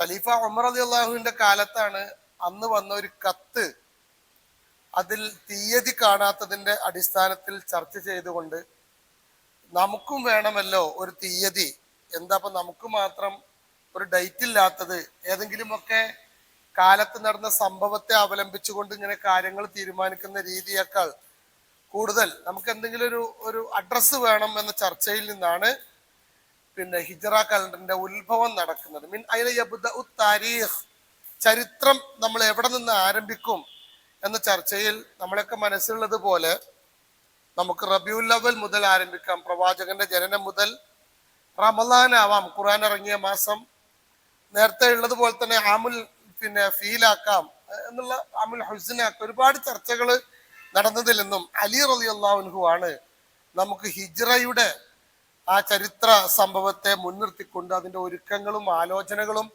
ഖലീഫ ഉമർ റളിയല്ലാഹുവിന്റെ കാലത്താണ് അന്ന് വന്ന ഒരു കത്ത് അതിൽ തീയതി കാണാത്തതിന്റെ അടിസ്ഥാനത്തിൽ ചർച്ച ചെയ്തുകൊണ്ട് നമുക്കും വേണമല്ലോ ഒരു തീയതി, എന്താ നമുക്ക് മാത്രം ഒരു ഡേറ്റ് ഇല്ലാത്തത്, ഏതെങ്കിലുമൊക്കെ കാലത്ത് നടന്ന സംഭവത്തെ അവലംബിച്ചുകൊണ്ട് ഇങ്ങനെ കാര്യങ്ങൾ തീരുമാനിക്കുന്ന രീതിയേക്കാൾ കൂടുതൽ നമുക്ക് എന്തെങ്കിലും ഒരു അഡ്രസ്സ് വേണം എന്ന ചർച്ചയിൽ നിന്നാണ് ഹിജ്റ കലണ്ടറിന്റെ ഉത്ഭവം നടക്കുന്നത്. താരീഖ്, ചരിത്രം നമ്മൾ എവിടെ നിന്ന് ആരംഭിക്കും എന്ന ചർച്ചയിൽ നമ്മളൊക്കെ മനസ്സിലുള്ളത് പോലെ നമുക്ക് റബിയുൽ അവൽ മുതൽ ആരംഭിക്കാം. പ്രവാചകന്റെ ജനനം മുതൽ റമളാൻ ആവാം, ഖുർആൻ ഇറങ്ങിയ മാസം. നേരത്തെ ഉള്ളതുപോലെ തന്നെ ആമുൽ ഫീലാക്കാം എന്നുള്ള, ആമുൽ ഹുസ്നാക്കാം. ഒരുപാട് ചർച്ചകൾ നടന്നതിൽ നിന്നും അലി റളിയല്ലാഹു അൻഹു ആണ് നമുക്ക് ഹിജ്റയുടെ ആ ചരിത്ര സംഭവത്തെ മുൻനിർത്തിക്കൊണ്ട് അതിന്റെ ഒരുക്കങ്ങളും ആലോചനകളും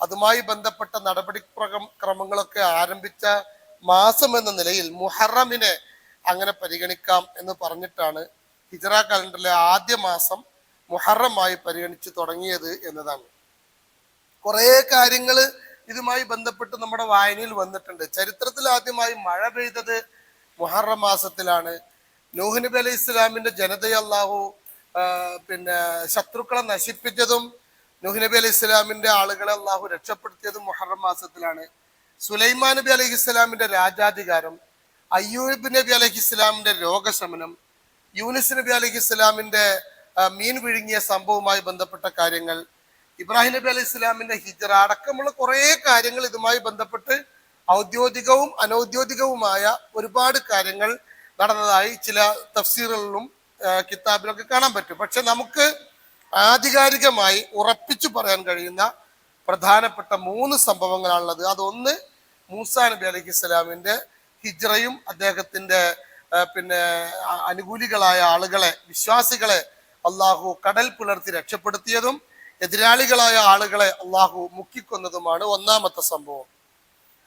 അതുമായി ബന്ധപ്പെട്ട നടപടി ക്രമങ്ങളൊക്കെ ആരംഭിച്ച മാസം എന്ന നിലയിൽ മുഹറമിനെ അങ്ങനെ പരിഗണിക്കാം എന്ന് പറഞ്ഞിട്ടാണ് ഹിജ്റ കലണ്ടറിലെ ആദ്യ മാസം മുഹറമായി പരിഗണിച്ച് തുടങ്ങിയത് എന്നതാണ്. കുറേ കാര്യങ്ങൾ ഇതുമായി ബന്ധപ്പെട്ട് നമ്മുടെ വായനയിൽ വന്നിട്ടുണ്ട്. ചരിത്രത്തിൽ ആദ്യമായി മഴ പെയ്തത് മുഹറം മാസത്തിലാണ്. നൂഹ് നബി അലൈഹി ഇസ്ലാമിന്റെ ജനതയെ അല്ലാഹു ശത്രുക്കളെ നശിപ്പിച്ചതും നൂഹ് നബി അലൈഹി ഇസ്ലാമിന്റെ ആളുകളെ അല്ലാഹു രക്ഷപ്പെടുത്തിയതും മുഹറം മാസത്തിലാണ്. സുലൈമാൻ നബി അലൈഹി ഇസ്ലാമിന്റെ രാജാധികാരം, അയ്യൂബ് നബി അലൈഹി ഇസ്ലാമിന്റെ രോഗശമനം, യൂനുസ് നബി അലൈഹി ഇസ്ലാമിന്റെ മീൻ വിഴുങ്ങിയ സംഭവവുമായി ബന്ധപ്പെട്ട കാര്യങ്ങൾ, ഇബ്രാഹിം നബി അലൈഹി ഇസ്ലാമിന്റെ ഹിജ്റ അടക്കമുള്ള കുറേ കാര്യങ്ങൾ ഇതുമായി ബന്ധപ്പെട്ട് ഔദ്യോഗികവും അനൗദ്യോഗികവുമായ ഒരുപാട് കാര്യങ്ങൾ നടന്നതായി ചില തഫ്സീറുകളിലും കിതാബിലൊക്കെ കാണാൻ പറ്റും. പക്ഷെ നമുക്ക് ആധികാരികമായി ഉറപ്പിച്ചു പറയാൻ കഴിയുന്ന പ്രധാനപ്പെട്ട 3 സംഭവങ്ങളാണുള്ളത്. അതൊന്ന് മൂസാ നബി അലൈഹി ഇസ്ലാമിന്റെ ഹിജ്റയും അദ്ദേഹത്തിന്റെ അനുകൂലികളായ ആളുകളെ, വിശ്വാസികളെ അള്ളാഹു കടൽ പുലർത്തി രക്ഷപ്പെടുത്തിയതും എതിരാളികളായ ആളുകളെ അള്ളാഹു മുക്കിക്കൊന്നതുമാണ് ഒന്നാമത്തെ സംഭവം.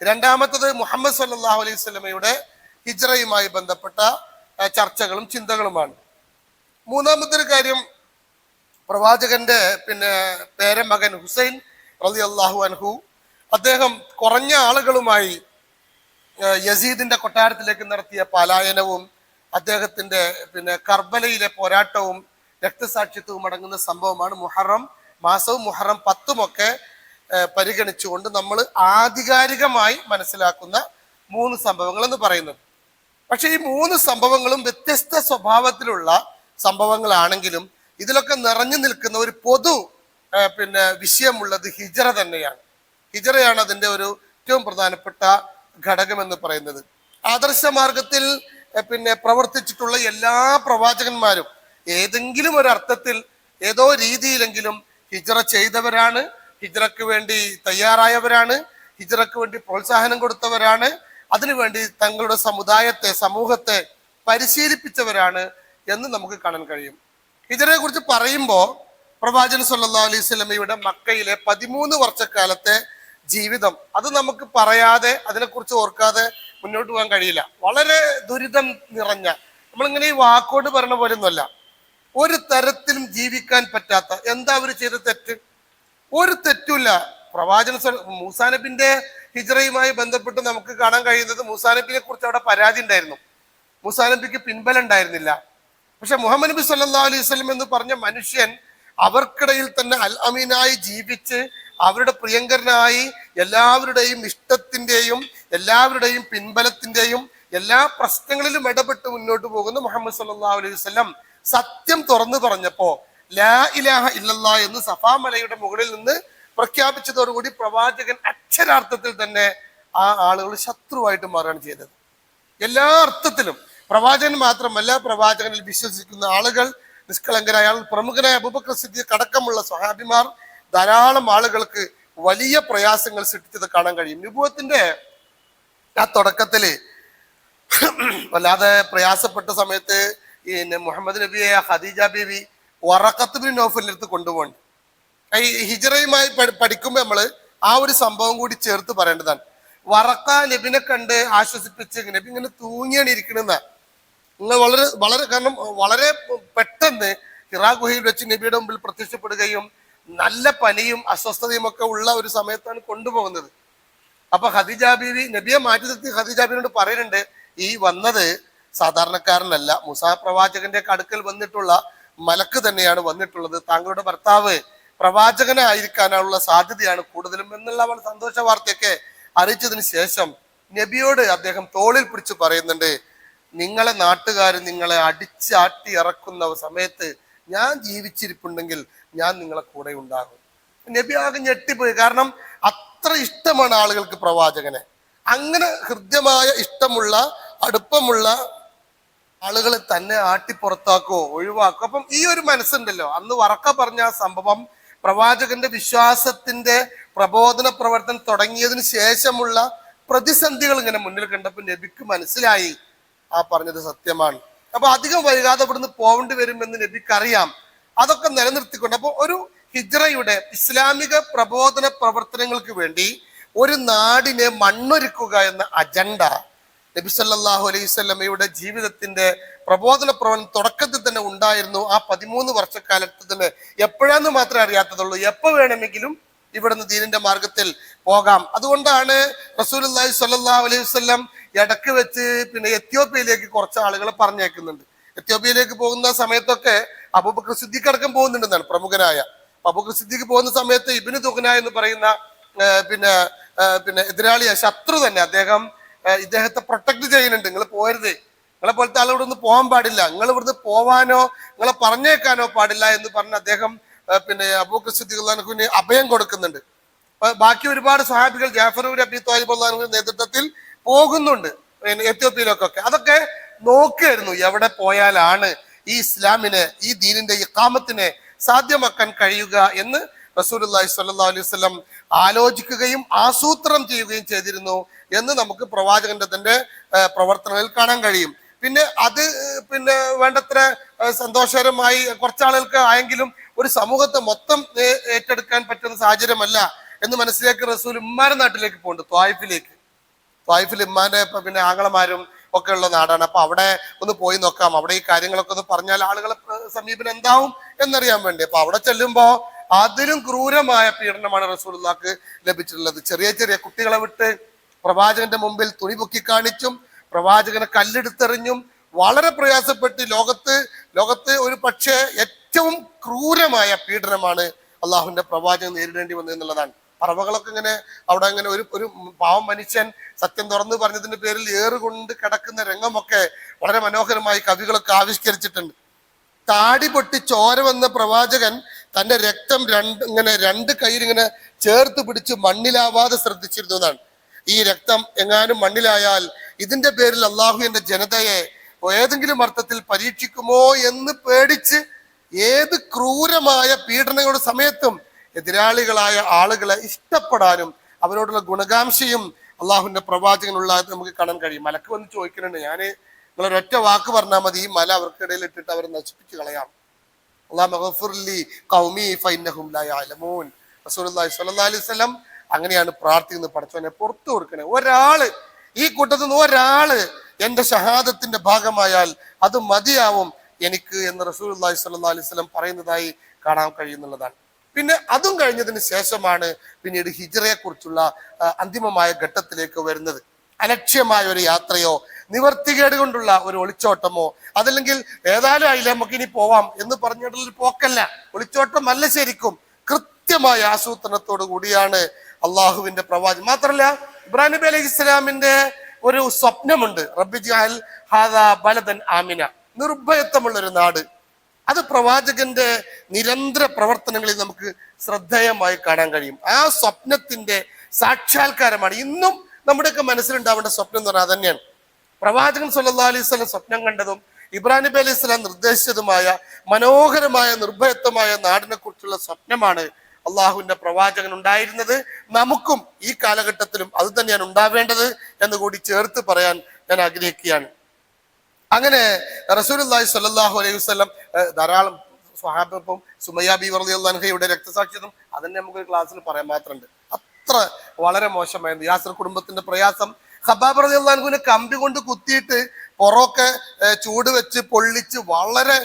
രണ്ടാമത്തത് മുഹമ്മദ് സല്ലല്ലാഹു അലൈഹി വസല്ലമയുടെ ഹിജ്റയുമായി ബന്ധപ്പെട്ട ചർച്ചകളും ചിന്തകളുമാണ്. മൂന്നാമത്തെ ഒരു കാര്യം, പ്രവാചകന്റെ പേരമകൻ ഹുസൈൻ റളിയല്ലാഹു അൻഹു, അദ്ദേഹം കുറഞ്ഞ ആളുകളുമായി യസീദിന്റെ കൊട്ടാരത്തിലേക്ക് നടത്തിയ പലായനവും അദ്ദേഹത്തിന്റെ കർബലയിലെ പോരാട്ടവും രക്തസാക്ഷിത്വവും അടങ്ങുന്ന സംഭവമാണ് മുഹറം മാസവും മുഹറം 10 ഒക്കെ പരിഗണിച്ചുകൊണ്ട് നമ്മൾ ആധികാരികമായി മനസ്സിലാക്കുന്ന 3 സംഭവങ്ങൾ എന്ന് പറയുന്നത്. പക്ഷെ ഈ 3 സംഭവങ്ങളും വ്യത്യസ്ത സ്വഭാവത്തിലുള്ള സംഭവങ്ങളാണെങ്കിലും ഇതിലൊക്കെ നിറഞ്ഞു നിൽക്കുന്ന ഒരു പൊതു വിഷയമുള്ളത് ഹിജ്റ തന്നെയാണ്. ഹിജ്റയാണ് അതിന്റെ ഒരു ഏറ്റവും പ്രധാനപ്പെട്ട ഘടകം എന്ന് പറയുന്നത്. ആദർശ മാർഗത്തിൽ പ്രവർത്തിച്ചിട്ടുള്ള എല്ലാ പ്രവാചകന്മാരും ഏതെങ്കിലും ഒരു അർത്ഥത്തിൽ ഏതോ രീതിയിലെങ്കിലും ഹിജ്റ ചെയ്തവരാണ്, ഹിജ്റക്ക് വേണ്ടി തയ്യാറായവരാണ്, ഹിജ്റക്ക് വേണ്ടി പ്രോത്സാഹനം കൊടുത്തവരാണ്, അതിനുവേണ്ടി തങ്ങളുടെ സമുദായത്തെ, സമൂഹത്തെ പരിശീലിപ്പിച്ചവരാണ് എന്ന് നമുക്ക് കാണാൻ കഴിയും. ഹിജ്റയെ കുറിച്ച് പറയുമ്പോൾ പ്രവാചകൻ സല്ലല്ലാഹു അലൈഹി വസല്ലമയുടെ മക്കയിലെ 13 വർഷക്കാലത്തെ ജീവിതം, അത് നമുക്ക് പറയാതെ, അതിനെക്കുറിച്ച് ഓർക്കാതെ മുന്നോട്ട് പോകാൻ കഴിയില്ല. വളരെ ദുരിതം നിറഞ്ഞ, നമ്മളിങ്ങനെ ഈ വാക്കോട് പറഞ്ഞ പോലെ ഒന്നുമല്ല, ഒരു തരത്തിലും ജീവിക്കാൻ പറ്റാത്ത, എന്താ അവർ ചെയ്ത തെറ്റ്? ഒരു തെറ്റുമില്ല. പ്രവാചകൻ മൂസാ നബിന്റെ ഹിജ്റയുമായി ബന്ധപ്പെട്ട് നമുക്ക് കാണാൻ കഴിയുന്നത് മൂസാ നബിയെ കുറിച്ച് അവിടെ പരാതി ഉണ്ടായിരുന്നു, മൂസാ നബിക്ക് പിൻബലം ഉണ്ടായിരുന്നില്ല. പക്ഷെ മുഹമ്മദ് നബി സല്ലല്ലാഹു അലൈഹി വസല്ലം എന്ന് പറഞ്ഞ മനുഷ്യൻ അവർക്കിടയിൽ തന്നെ അൽ അമീനായി ജീവിച്ച് അവരുടെ പ്രിയങ്കരനായി എല്ലാവരുടെയും ഇഷ്ടത്തിന്റെയും എല്ലാവരുടെയും പിൻബലത്തിന്റെയും എല്ലാ പ്രശ്നങ്ങളിലും ഇടപെട്ട് മുന്നോട്ട് പോകുന്ന മുഹമ്മദ് സല്ലല്ലാഹു അലൈഹി വസല്ലം സത്യം തുറന്നു പറഞ്ഞപ്പോ ലാ ഇലാഹ ഇല്ലല്ലാ എന്ന് സഫാ മലയുടെ മുകളിൽ നിന്ന് പ്രഖ്യാപിച്ചതോടുകൂടി പ്രവാചകൻ അക്ഷരാർത്ഥത്തിൽ തന്നെ ആ ആളുകൾ ശത്രുവായിട്ട് മാറുകയാണ് ചെയ്തത്. എല്ലാ അർത്ഥത്തിലും പ്രവാചകൻ മാത്രമല്ല, പ്രവാചകനിൽ വിശ്വസിക്കുന്ന ആളുകൾ, നിഷ്കളങ്കരായ ആൾ, പ്രമുഖനായ അബൂബക്കർ സിദ്ദീഖ് അടക്കമുള്ള സ്വഹാബിമാർ, ധാരാളം ആളുകൾക്ക് വലിയ പ്രയാസങ്ങൾ സൃഷ്ടിച്ചത് കാണാൻ കഴിയും. നുബുവത്തിന്റെ ആ തുടക്കത്തില് വല്ലാതെ പ്രയാസപ്പെട്ട സമയത്ത് മുഹമ്മദ് നബിയെ ഖദീജ ബീവി വറഖത്ത് ബിൻ നൗഫലിന്റെ അടുത്ത് കൊണ്ടുപോകണം. ഈ ഹിജ്റയുമായി പഠിക്കുമ്പോൾ നമ്മൾ ആ ഒരു സംഭവം കൂടി ചേർത്ത് പറയേണ്ടതാണ്. വറക്ക നബിനെ കണ്ട് ആശ്വസിപ്പിച്ച് നബി ഇങ്ങനെ തൂങ്ങിയാണ് ഇരിക്കണെന്ന നിങ്ങൾ വളരെ കാരണം വളരെ പെട്ടെന്ന് ഹിറാ ഗുഹയിൽ വെച്ച് നബിയുടെ മുമ്പിൽ പ്രത്യക്ഷപ്പെടുകയും നല്ല പനിയും അസ്വസ്ഥതയും ഒക്കെ ഉള്ള ഒരു സമയത്താണ് കൊണ്ടുപോകുന്നത്. അപ്പൊ ഖദീജ ബീവി നബിയെ മാറ്റി നിർത്തി ഖദീജ ബീവിനോട് പറയുന്നുണ്ട്, ഈ വന്നത് സാധാരണക്കാരനല്ല, മൂസാ പ്രവാചകന്റെ അടുക്കൽ വന്നിട്ടുള്ള മലക്ക് തന്നെയാണ് വന്നിട്ടുള്ളത്. താങ്കളുടെ ഭർത്താവ് പ്രവാചകനായിരിക്കാനുള്ള സാധ്യതയാണ് കൂടുതലും എന്നുള്ള അവൾ സന്തോഷ വാർത്തയൊക്കെ അറിയിച്ചതിന് ശേഷം നബിയോട് അദ്ദേഹം തോളിൽ പിടിച്ച് പറയുന്നുണ്ട്, നിങ്ങളെ നാട്ടുകാർ നിങ്ങളെ അടിച്ചാട്ടി ഇറക്കുന്ന സമയത്ത് ഞാൻ ജീവിച്ചിരിപ്പുണ്ടെങ്കിൽ ഞാൻ നിങ്ങളെ കൂടെ ഉണ്ടാകും. നബി ആകെ ഞെട്ടിപ്പോയി. കാരണം അത്ര ഇഷ്ടമാണ് ആളുകൾക്ക് പ്രവാചകനെ. അങ്ങനെ ഹൃദ്യമായ ഇഷ്ടമുള്ള അടുപ്പമുള്ള ആളുകളെ തന്നെ ആട്ടി പുറത്താക്കോ ഒഴിവാക്കോ. അപ്പം ഈ ഒരു മനസ്സുണ്ടല്ലോ, അന്ന് വറക്ക പറഞ്ഞ ആ സംഭവം പ്രവാചകന്റെ വിശ്വാസത്തിന്റെ പ്രബോധന പ്രവർത്തനം തുടങ്ങിയതിന് ശേഷമുള്ള പ്രതിസന്ധികൾ ഇങ്ങനെ മുന്നിൽ കണ്ടപ്പോൾ നബിക്ക് മനസ്സിലായി ആ പറഞ്ഞത് സത്യമാണ്. അപ്പൊ അധികം വൈകാതെ ഇവിടുന്ന് പോവേണ്ടി വരുമെന്ന് നബിക്ക് അറിയാം. അതൊക്കെ നിലനിർത്തിക്കൊണ്ട് അപ്പൊ ഒരു ഹിജ്റയുടെ ഇസ്ലാമിക പ്രബോധന പ്രവർത്തനങ്ങൾക്ക് വേണ്ടി ഒരു നാടിനെ മണ്ണൊരുക്കുക എന്ന അജണ്ട നബി സല്ലല്ലാഹു അലൈഹി വസല്ലമയുടെ ജീവിതത്തിന്റെ പ്രബോധന പ്രവർത്തനം തുടക്കത്തിൽ തന്നെ ഉണ്ടായിരുന്നു. ആ 13 വർഷക്കാലത്ത് തന്നെ എപ്പോഴാന്ന് മാത്രമേ അറിയാത്തതുള്ളൂ. എപ്പോ വേണമെങ്കിലും ഇവിടുന്ന് ദീനിന്റെ മാർഗത്തിൽ പോകാം. അതുകൊണ്ടാണ് റസൂലുള്ളാഹി സ്വല്ലല്ലാഹു അലൈഹി വസല്ലം ഇടക്ക് വെച്ച് എത്യോപ്യയിലേക്ക് കുറച്ച് ആളുകളെ പറഞ്ഞേക്കുന്നുണ്ട്. എത്യോപ്യയിലേക്ക് പോകുന്ന സമയത്തൊക്കെ അബൂബക്കർ സിദ്ദീഖ് അടക്കം പോകുന്നുണ്ടെന്നാണ് പ്രമുഖനായ. അബൂബക്കർ സിദ്ദീഖ് പോകുന്ന സമയത്ത് ഇബ്നു തുഗ്ന എന്ന് പറയുന്ന എതിരാളിയ ശത്രു തന്നെ ഇദ്ദേഹത്തെ പ്രൊട്ടക്ട് ചെയ്യുന്നുണ്ട്. നിങ്ങൾ പോരുത്, നിങ്ങളെ പോലത്തെ ആളോട് ഒന്ന് പോകാൻ പാടില്ല, നിങ്ങൾ ഇവിടുന്ന് പോവാനോ നിങ്ങളെ പറഞ്ഞേക്കാനോ പാടില്ല എന്ന് പറഞ്ഞ് അദ്ദേഹം അബൂബക്കർ സിദ്ദീഖ് അള്ളാഹുവിന് അഭയം കൊടുക്കുന്നുണ്ട്. ബാക്കി ഒരുപാട് സ്വഹാബികൾ ജാഫർ അബി ത്വാലിബ് അള്ളാഹുവിന്റെ നേതൃത്വത്തിൽ പോകുന്നുണ്ട് എത്യോപ്യയിലേക്കൊക്കെ. അതൊക്കെ നോക്കുകയായിരുന്നു എവിടെ പോയാലാണ് ഈ ഇസ്ലാമിനെ ഈ ദീനിന്റെ ഇഖാമത്തിനെ സാധ്യമാക്കാൻ കഴിയുക എന്ന് റസൂലുള്ളാഹി സ്വല്ലല്ലാഹു അലൈഹി വസല്ലം ആലോചിക്കുകയും ആസൂത്രണം ചെയ്യുകയും ചെയ്തിരുന്നു എന്ന് നമുക്ക് പ്രവാചകന്റെ തന്നെ പ്രവർത്തനങ്ങളിൽ കാണാൻ കഴിയും. അത് വേണ്ടത്ര സന്തോഷകരമായി കുറച്ചാളുകൾക്ക് ആയെങ്കിലും ഒരു സമൂഹത്തെ മൊത്തം ഏറ്റെടുക്കാൻ പറ്റുന്ന സാഹചര്യമല്ല എന്ന് മനസ്സിലാക്കി റസൂൽ ഉമ്മാന്റെ നാട്ടിലേക്ക് പോകുന്നുണ്ട്, ത്വായിഫിൽ ഉമ്മാന്റെ ആങ്ങളമാരും ഒക്കെ ഉള്ള നാടാണ്. അപ്പൊ അവിടെ ഒന്ന് പോയി നോക്കാം, അവിടെ ഈ കാര്യങ്ങളൊക്കെ ഒന്ന് പറഞ്ഞാൽ ആളുകളെ സമീപനം എന്താവും എന്നറിയാൻ വേണ്ടി. അപ്പൊ അവിടെ ചെല്ലുമ്പോ അതിലും ക്രൂരമായ പീഡനമാണ് റസൂലുള്ളാഹിക്ക് ലഭിച്ചിട്ടുള്ളത്. ചെറിയ ചെറിയ കുട്ടികളെ വിട്ട് പ്രവാചകന്റെ മുമ്പിൽ തുണി പൊക്കി കാണിച്ചും പ്രവാചകനെ കല്ലെടുത്തെറിഞ്ഞും വളരെ പ്രയാസപ്പെട്ട് ലോകത്ത് ഒരു പക്ഷേ ഏറ്റവും ക്രൂരമായ പീഡനമാണ് അള്ളാഹുവിന്റെ പ്രവാചകൻ നേരിടേണ്ടി വന്നത് എന്നുള്ളതാണ്. പറവകളൊക്കെ ഇങ്ങനെ അവിടെ ഇങ്ങനെ ഒരു പാവം മനുഷ്യൻ സത്യം തുറന്നു പറഞ്ഞതിന്റെ പേരിൽ ഏറുകൊണ്ട് കിടക്കുന്ന രംഗമൊക്കെ വളരെ മനോഹരമായി കവികളൊക്കെ ആവിഷ്കരിച്ചിട്ടുണ്ട്. താടി പൊട്ടി ചോര വന്ന പ്രവാചകൻ തന്റെ രക്തം രണ്ട് കൈയിലിങ്ങനെ ചേർത്ത് പിടിച്ച് മണ്ണിലാവാതെ ശ്രദ്ധിച്ചിരുന്നു എന്നാണ്. ഈ രക്തം എങ്ങാനും മണ്ണിലായാൽ ഇതിന്റെ പേരിൽ അള്ളാഹു എന്റെ ജനതയെ ഏതെങ്കിലും അർത്ഥത്തിൽ പരീക്ഷിക്കുമോ എന്ന് പേടിച്ച് ഏത് ക്രൂരമായ പീഡനങ്ങളുടെ സമയത്തും എതിരാളികളായ ആളുകളെ ഇഷ്ടപ്പെടാനും അവരോടുള്ള ഗുണകാംക്ഷയും അള്ളാഹുവിന്റെ പ്രവാചകനുള്ള നമുക്ക് കാണാൻ കഴിയും. മലക്ക് വന്ന് ചോദിക്കുന്നുണ്ട്, നിങ്ങളൊരൊറ്റ വാക്ക് പറഞ്ഞാൽ മതി, ഈ മല അവർക്കിടയിൽ ഇട്ടിട്ട് അവരെ നശിപ്പിച്ച് കളയാം. റസൂലുള്ളാഹി സ്വല്ലല്ലാഹു അലൈഹി വസല്ലം അങ്ങനെയാണ് പ്രാർത്ഥിക്കുന്നത്, പടച്ചവനെ പുറത്തു കൊടുക്കണേ. ഈ കൂട്ടത്തിൽ നിന്ന് ഒരാള് എന്റെ ഷഹാദത്തിന്റെ ഭാഗമായാൽ അത് മതിയാവും എനിക്ക് എന്ന് റസൂലുള്ളാഹി സ്വല്ലല്ലാഹു അലൈഹി വസല്ലം പറയുന്നതായി കാണാൻ കഴിയുന്നുള്ളതാണ്. അതും കഴിഞ്ഞതിന് ശേഷമാണ് പിന്നീട് ഹിജ്റയെ കുറിച്ചുള്ള അന്തിമമായ ഘട്ടത്തിലേക്ക് വരുന്നത്. അലക്ഷ്യമായ ഒരു യാത്രയോ നിവർത്തികേട് കൊണ്ടുള്ള ഒരു ഒളിച്ചോട്ടമോ അതല്ലെങ്കിൽ ഏതായാലും ആയില്ല നമുക്ക് ഇനി പോവാം എന്ന് പറഞ്ഞിട്ടുള്ളൊരു പോക്കല്ല, ഒളിച്ചോട്ടമല്ല. ശരിക്കും കൃത്യമായ ആസൂത്രണത്തോടു കൂടിയാണ് അള്ളാഹുവിന്റെ പ്രവാചകൻ. മാത്രമല്ല ഇബ്രാഹിം നബി അലൈഹി ഇസ്ലാമിന്റെ ഒരു സ്വപ്നമുണ്ട്, റബ്ബി ജഅൽ ഹാദാ ബലദൻ ആമിന, നിർഭയത്വമുള്ള ഒരു നാട്. അത് പ്രവാചകന്റെ നിരന്തര പ്രവർത്തനങ്ങളിൽ നമുക്ക് ശ്രദ്ധേയമായി കാണാൻ കഴിയും. ആ സ്വപ്നത്തിന്റെ സാക്ഷാത്കാരമാണ് ഇന്നും നമ്മുടെയൊക്കെ മനസ്സിലുണ്ടാവേണ്ട സ്വപ്നം എന്ന് പറഞ്ഞാൽ അത് തന്നെയാണ്. പ്രവാചകൻ സല്ലല്ലാഹു അലൈഹി വസല്ലം സ്വപ്നം കണ്ടതും ഇബ്രാഹിം നബി അലൈഹി സ്വലാം നിർദ്ദേശിച്ചതുമായ മനോഹരമായ നിർഭയത്വമായ നാടിനെ കുറിച്ചുള്ള സ്വപ്നമാണ് അള്ളാഹുവിന്റെ പ്രവാചകൻ ഉണ്ടായിരുന്നത്. നമുക്കും ഈ കാലഘട്ടത്തിലും അത് തന്നെയാണ് ഉണ്ടാവേണ്ടത് എന്ന് കൂടി ചേർത്ത് പറയാൻ ഞാൻ ആഗ്രഹിക്കുകയാണ്. അങ്ങനെ റസൂലുള്ളാഹി സ്വല്ലല്ലാഹു അലൈഹി വസല്ലം ധാരാളം സ്വഹാബിപ്പം സുമയ്യ ബി റളിയല്ലാഹു അൻഹയുടെ രക്തസാക്ഷിത്വം അതന്നെ നമുക്ക് ക്ലാസ്സിൽ പറയാൻ മാത്രമുണ്ട്. അത്ര വളരെ മോശമായിരുന്നു. യാസർ കുടുംബത്തിന്റെ പ്രയാസം, ഖബ്ബാബ് റളിയല്ലാഹു അൻഹുവിനെ കമ്പി കൊണ്ട് കുത്തിയിട്ട് പുറമൊക്കെ ചൂട് വെച്ച് പൊള്ളിച്ച് വളരെ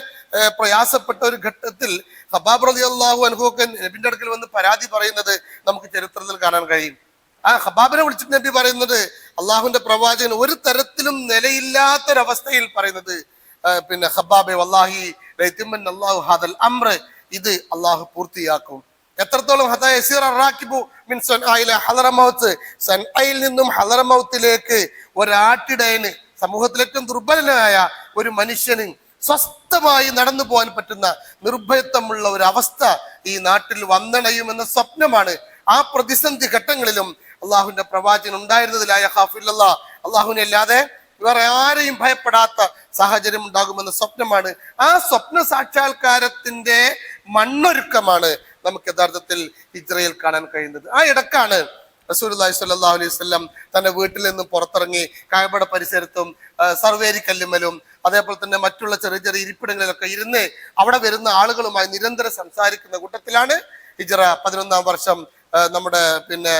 പ്രയാസപ്പെട്ട ഒരു ഘട്ടത്തിൽ ഖബ്ബാബ് റളിയല്ലാഹു അൻഹു ഒക്കെ നബിന്റെ അടുക്കൽ വന്ന് പരാതി പറയുന്നത് നമുക്ക് ചരിത്രത്തിൽ കാണാൻ കഴിയും. ആ ഖബ്ബാബിനെ വിളിച്ചിട്ട് നബി പറയുന്നത്, അള്ളാഹുവിന്റെ പ്രവാചകൻ ഒരു തരത്തിലും നിലയില്ലാത്തൊരവസ്ഥയിൽ പറയുന്നത്, പിന്നെ ഖബ്ബാബെ വല്ലാഹി ലയതിമന്ന അല്ലാഹു ഹാദൽ അംർ, ഇത് അള്ളാഹു പൂർത്തിയാക്കും. എത്രത്തോളം സൻആയിൽ നിന്നും ഹളറമൗത്തിലേക്ക് ഒരാട്ടിടയന്, സമൂഹത്തിലെ ഏറ്റവും ദുർബലനായ ഒരു മനുഷ്യന് സ്വസ്ഥമായി നടന്നു പോകാൻ പറ്റുന്ന നിർഭയത്വമുള്ള ഒരു അവസ്ഥ ഈ നാട്ടിൽ വന്നണയുമെന്ന സ്വപ്നമാണ് ആ പ്രതിസന്ധി ഘട്ടങ്ങളിലും അള്ളാഹുവിന്റെ പ്രവാചകൻ ഉണ്ടായിരുന്നതിലായ ഖാഫില്ലല്ലാ, അള്ളാഹുവിനെ അല്ലാതെ വേറെ ആരെയും ഭയപ്പെടാത്ത സാഹചര്യം ഉണ്ടാകുമെന്ന സ്വപ്നമാണ്. ആ സ്വപ്ന സാക്ഷാത്കാരത്തിന്റെ മണ്ണൊരുക്കമാണ് നമുക്ക് യഥാർത്ഥത്തിൽ ഹിജ്റയിൽ കാണാൻ കഴിയുന്നത്. ആ ഇടക്കാണ് റസൂലുള്ളാഹി സ്വല്ലല്ലാഹു അലൈഹി വസല്ലം തന്റെ വീട്ടിൽ നിന്നും പുറത്തിറങ്ങി കഅബയുടെ പരിസരത്തും സർവേരി കല്ലുമലും അതേപോലെ തന്നെ മറ്റുള്ള ചെറിയ ചെറിയ ഇരിപ്പിടങ്ങളിലൊക്കെ ഇരുന്ന് അവിടെ വരുന്ന ആളുകളുമായി നിരന്തരം സംസാരിക്കുന്ന കൂട്ടത്തിലാണ് ഹിജ്റ 11-ാം വർഷം നമ്മുടെ പിന്നെ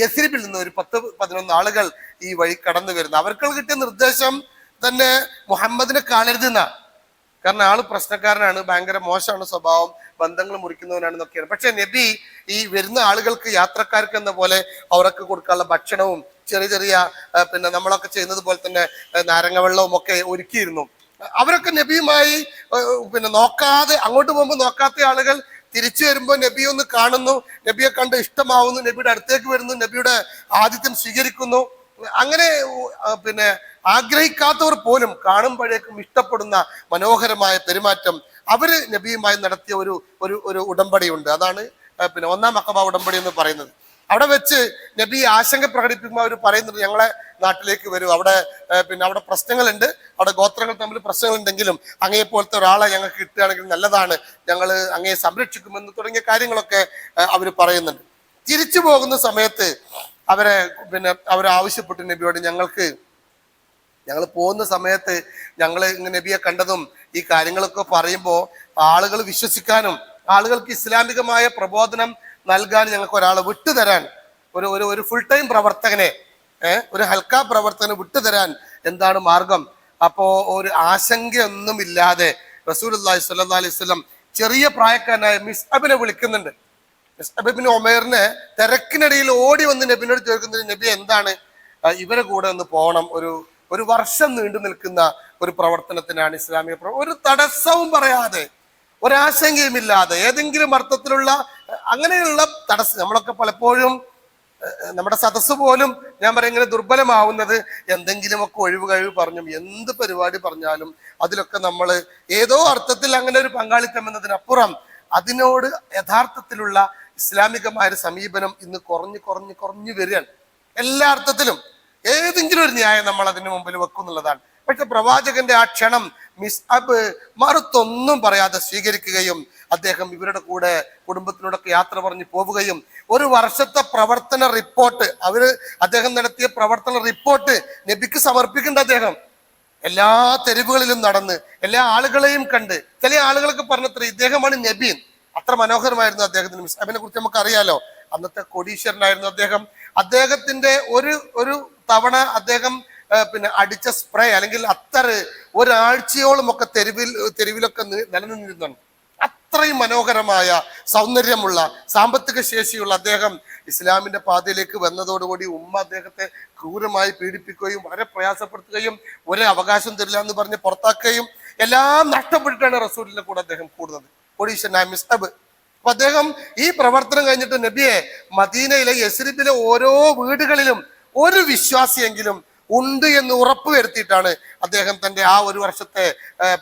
യസ്രിബിൽ നിന്ന് ഒരു 10-11 ആളുകൾ ഈ വഴി കടന്നു വരുന്നത്. അവർക്ക് കിട്ടിയ നിർദ്ദേശം തന്നെ മുഹമ്മദിനെ കാണരുതെന്ന. കാരണം ആള് പ്രശ്നക്കാരനാണ്, ഭയങ്കര മോശമാണ് സ്വഭാവം, ബന്ധങ്ങൾ മുറിക്കുന്നവനാണെന്നൊക്കെയാണ്. പക്ഷെ നബി ഈ വരുന്ന ആളുകൾക്ക്, യാത്രക്കാർക്ക് എന്ന പോലെ അവർക്ക് കൊടുക്കാനുള്ള ഭക്ഷണവും ചെറിയ ചെറിയ പിന്നെ നമ്മളൊക്കെ ചെയ്യുന്നത് പോലെ തന്നെ നാരങ്ങ വെള്ളവും ഒക്കെ ഒരുക്കിയിരുന്നു. അവരൊക്കെ നബിയുമായി പിന്നെ നോക്കാതെ, അങ്ങോട്ട് പോകുമ്പോൾ നോക്കാത്ത ആളുകൾ തിരിച്ചു വരുമ്പോൾ നബിയെ ഒന്ന് കാണുന്നു, നബിയെ കണ്ട് ഇഷ്ടമാവുന്നു, നബിയുടെ അടുത്തേക്ക് വരുന്നു, നബിയുടെ ആതിഥ്യം സ്വീകരിക്കുന്നു. അങ്ങനെ പിന്നെ ആഗ്രഹിക്കാത്തവർ പോലും കാണുമ്പോഴേക്കും ഇഷ്ടപ്പെടുന്ന മനോഹരമായ പെരുമാറ്റം അവര് നബിയുമായി നടത്തിയ ഒരു ഉടമ്പടിയുണ്ട്. അതാണ് പിന്നെ 1-ാം അഖബ ഉടമ്പടി എന്ന് പറയുന്നത്. അവിടെ വെച്ച് നബി ആശങ്ക പ്രകടിപ്പിക്കുമ്പോൾ അവർ പറയുന്നത്, ഞങ്ങളെ നാട്ടിലേക്ക് വരൂ, അവിടെ പിന്നെ അവിടെ പ്രശ്നങ്ങളുണ്ട്, അവിടെ ഗോത്രങ്ങൾ തമ്മിൽ പ്രശ്നങ്ങളുണ്ടെങ്കിലും അങ്ങയെപ്പോലത്തെ ഒരാളെ ഞങ്ങൾക്ക് കിട്ടുകയാണെങ്കിൽ നല്ലതാണ്, ഞങ്ങൾ അങ്ങയെ സംരക്ഷിക്കുമെന്ന് തുടങ്ങിയ കാര്യങ്ങളൊക്കെ അവർ പറയുന്നുണ്ട്. തിരിച്ചു പോകുന്ന സമയത്ത് അവർ ആവശ്യപ്പെട്ടു നബിയോട്, ഞങ്ങൾ പോകുന്ന സമയത്ത് ഞങ്ങൾ ഇങ്ങനെ നബിയെ കണ്ടതും ഈ കാര്യങ്ങളൊക്കെ പറയുമ്പോൾ ആളുകൾ വിശ്വസിക്കാനും ആളുകൾക്ക് ഇസ്ലാമികമായ പ്രബോധനം നൽകാൻ ഞങ്ങൾക്ക് ഒരാളെ വിട്ടുതരാൻ, ഒരു ഫുൾ ടൈം പ്രവർത്തകനെ, ഒരു ഹൽക്ക പ്രവർത്തകനെ വിട്ടുതരാൻ എന്താണ് മാർഗം? അപ്പോ ഒരു ആശങ്കയൊന്നുമില്ലാതെ റസൂലുള്ളാഹി സ്വല്ലല്ലാഹു അലൈഹി വസല്ലം ചെറിയ പ്രായക്കാരനായ മിസ്അബിനെ വിളിക്കുന്നുണ്ട്. മിസ്അബ് ഇബ്നു ഉമൈറിനെ തിരക്കിനിടയിൽ ഓടി വന്ന് നബിനോട് ചോദിക്കുന്നത്, നബി എന്താണ്, ഇവരെ കൂടെ ഒന്ന് പോകണം, ഒരു വർഷം നീണ്ടു നിൽക്കുന്ന ഒരു പ്രവർത്തനത്തിനാണ് ഇസ്ലാമിക ഒരു തടസ്സവും പറയാതെ, ഒരാശങ്കയുമില്ലാതെ, ഏതെങ്കിലും അർത്ഥത്തിലുള്ള അങ്ങനെയുള്ള തടസ്സം. നമ്മളൊക്കെ പലപ്പോഴും നമ്മുടെ സദസ്സ് പോലും ഞാൻ പറയാം ഇങ്ങനെ ദുർബലമാവുന്നത് എന്തെങ്കിലുമൊക്കെ ഒഴിവ് കഴിവ് പറഞ്ഞും എന്ത് പരിപാടി പറഞ്ഞാലും അതിലൊക്കെ നമ്മൾ ഏതോ അർത്ഥത്തിൽ അങ്ങനെ ഒരു പങ്കാളിത്തം എന്നതിനപ്പുറം അതിനോട് യഥാർത്ഥത്തിലുള്ള ഇസ്ലാമികമായ ഒരു സമീപനം ഇന്ന് കുറഞ്ഞു വരികയാണ്. എല്ലാ അർത്ഥത്തിലും ഏതെങ്കിലും ഒരു ന്യായം നമ്മൾ അതിന് മുമ്പിൽ വെക്കുന്നുള്ളതാണ്. പക്ഷെ പ്രവാചകന്റെ ആ ക്ഷണം മിസ്അബ് മറുത്തൊന്നും പറയാതെ സ്വീകരിക്കുകയും അദ്ദേഹം ഇവരുടെ കൂടെ കുടുംബത്തിനോടൊക്കെ യാത്ര പറഞ്ഞ് പോവുകയും ഒരു വർഷത്തെ പ്രവർത്തന റിപ്പോർട്ട് അദ്ദേഹം നടത്തിയ പ്രവർത്തന റിപ്പോർട്ട് നബിക്ക് സമർപ്പിക്കേണ്ട. അദ്ദേഹം എല്ലാ തെരുവുകളിലും നടന്ന് എല്ലാ ആളുകളെയും കണ്ട്, ചില ആളുകളൊക്കെ പറഞ്ഞത്ര ഇദ്ദേഹമാണ് നബി. അത്ര മനോഹരമായിരുന്നു അദ്ദേഹത്തിന്. മിസ്അബിനെ കുറിച്ച് നമുക്ക് അറിയാലോ, അന്നത്തെ കോടീശ്വരനായിരുന്നു അദ്ദേഹം. അദ്ദേഹത്തിന്റെ ഒരു തവണ അദ്ദേഹം പിന്നെ അടിച്ച സ്പ്രേ അല്ലെങ്കിൽ അത്തറ് ഒരാഴ്ചയോളം ഒക്കെ തെരുവിലൊക്കെ നിലനിന്നിരുന്നുണ്ട്. അത്രയും മനോഹരമായ സൗന്ദര്യമുള്ള സാമ്പത്തിക ശേഷിയുള്ള അദ്ദേഹം ഇസ്ലാമിന്റെ പാതയിലേക്ക് വന്നതോടുകൂടി ഉമ്മ അദ്ദേഹത്തെ ക്രൂരമായി പീഡിപ്പിക്കുകയും വളരെ പ്രയാസപ്പെടുത്തുകയും ഒരു അവകാശം തരില്ല എന്ന് പറഞ്ഞ് പുറത്താക്കുകയും എല്ലാം നഷ്ടപ്പെട്ടിട്ടാണ് റസൂലിന്റെ കൂടെ അദ്ദേഹം കൂടുന്നത്, കോടീശ്വരനായ മിസ്അബ്. അപ്പൊ അദ്ദേഹം ഈ പ്രവർത്തനം കഴിഞ്ഞിട്ട് നബിയെ മദീനയിലെ യസ്രിബിലെ ഓരോ വീടുകളിലും ഒരു വിശ്വാസിയെങ്കിലും ഉണ്ട് എന്ന് ഉറപ്പുവരുത്തിയിട്ടാണ് അദ്ദേഹം തന്റെ ആ ഒരു വർഷത്തെ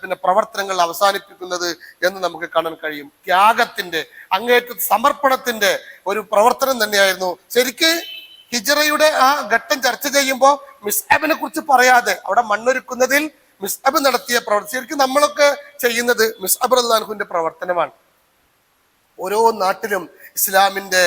പിന്നെ പ്രവർത്തനങ്ങൾ അവസാനിപ്പിക്കുന്നത് എന്ന് നമുക്ക് കാണാൻ കഴിയും. ത്യാഗത്തിന്റെ, അങ്ങേറ്റ സമർപ്പണത്തിന്റെ ഒരു പ്രവർത്തനം തന്നെയായിരുന്നു. ശരിക്ക് ഹിജ്റയുടെ ആ ഘട്ടം ചർച്ച ചെയ്യുമ്പോൾ മിസ്അബിനെ കുറിച്ച് പറയാതെ അവിടെ മണ്ണൊരുക്കുന്നതിൽ മിസ്അബ് നടത്തിയ പ്രവർത്തനം ശരിക്കും നമ്മളൊക്കെ ചെയ്യുന്നത് മിസ്അബ് റളിയല്ലാഹു അൻഹുവിന്റെ പ്രവർത്തനമാണ്. ഓരോ നാട്ടിലും ഇസ്ലാമിന്റെ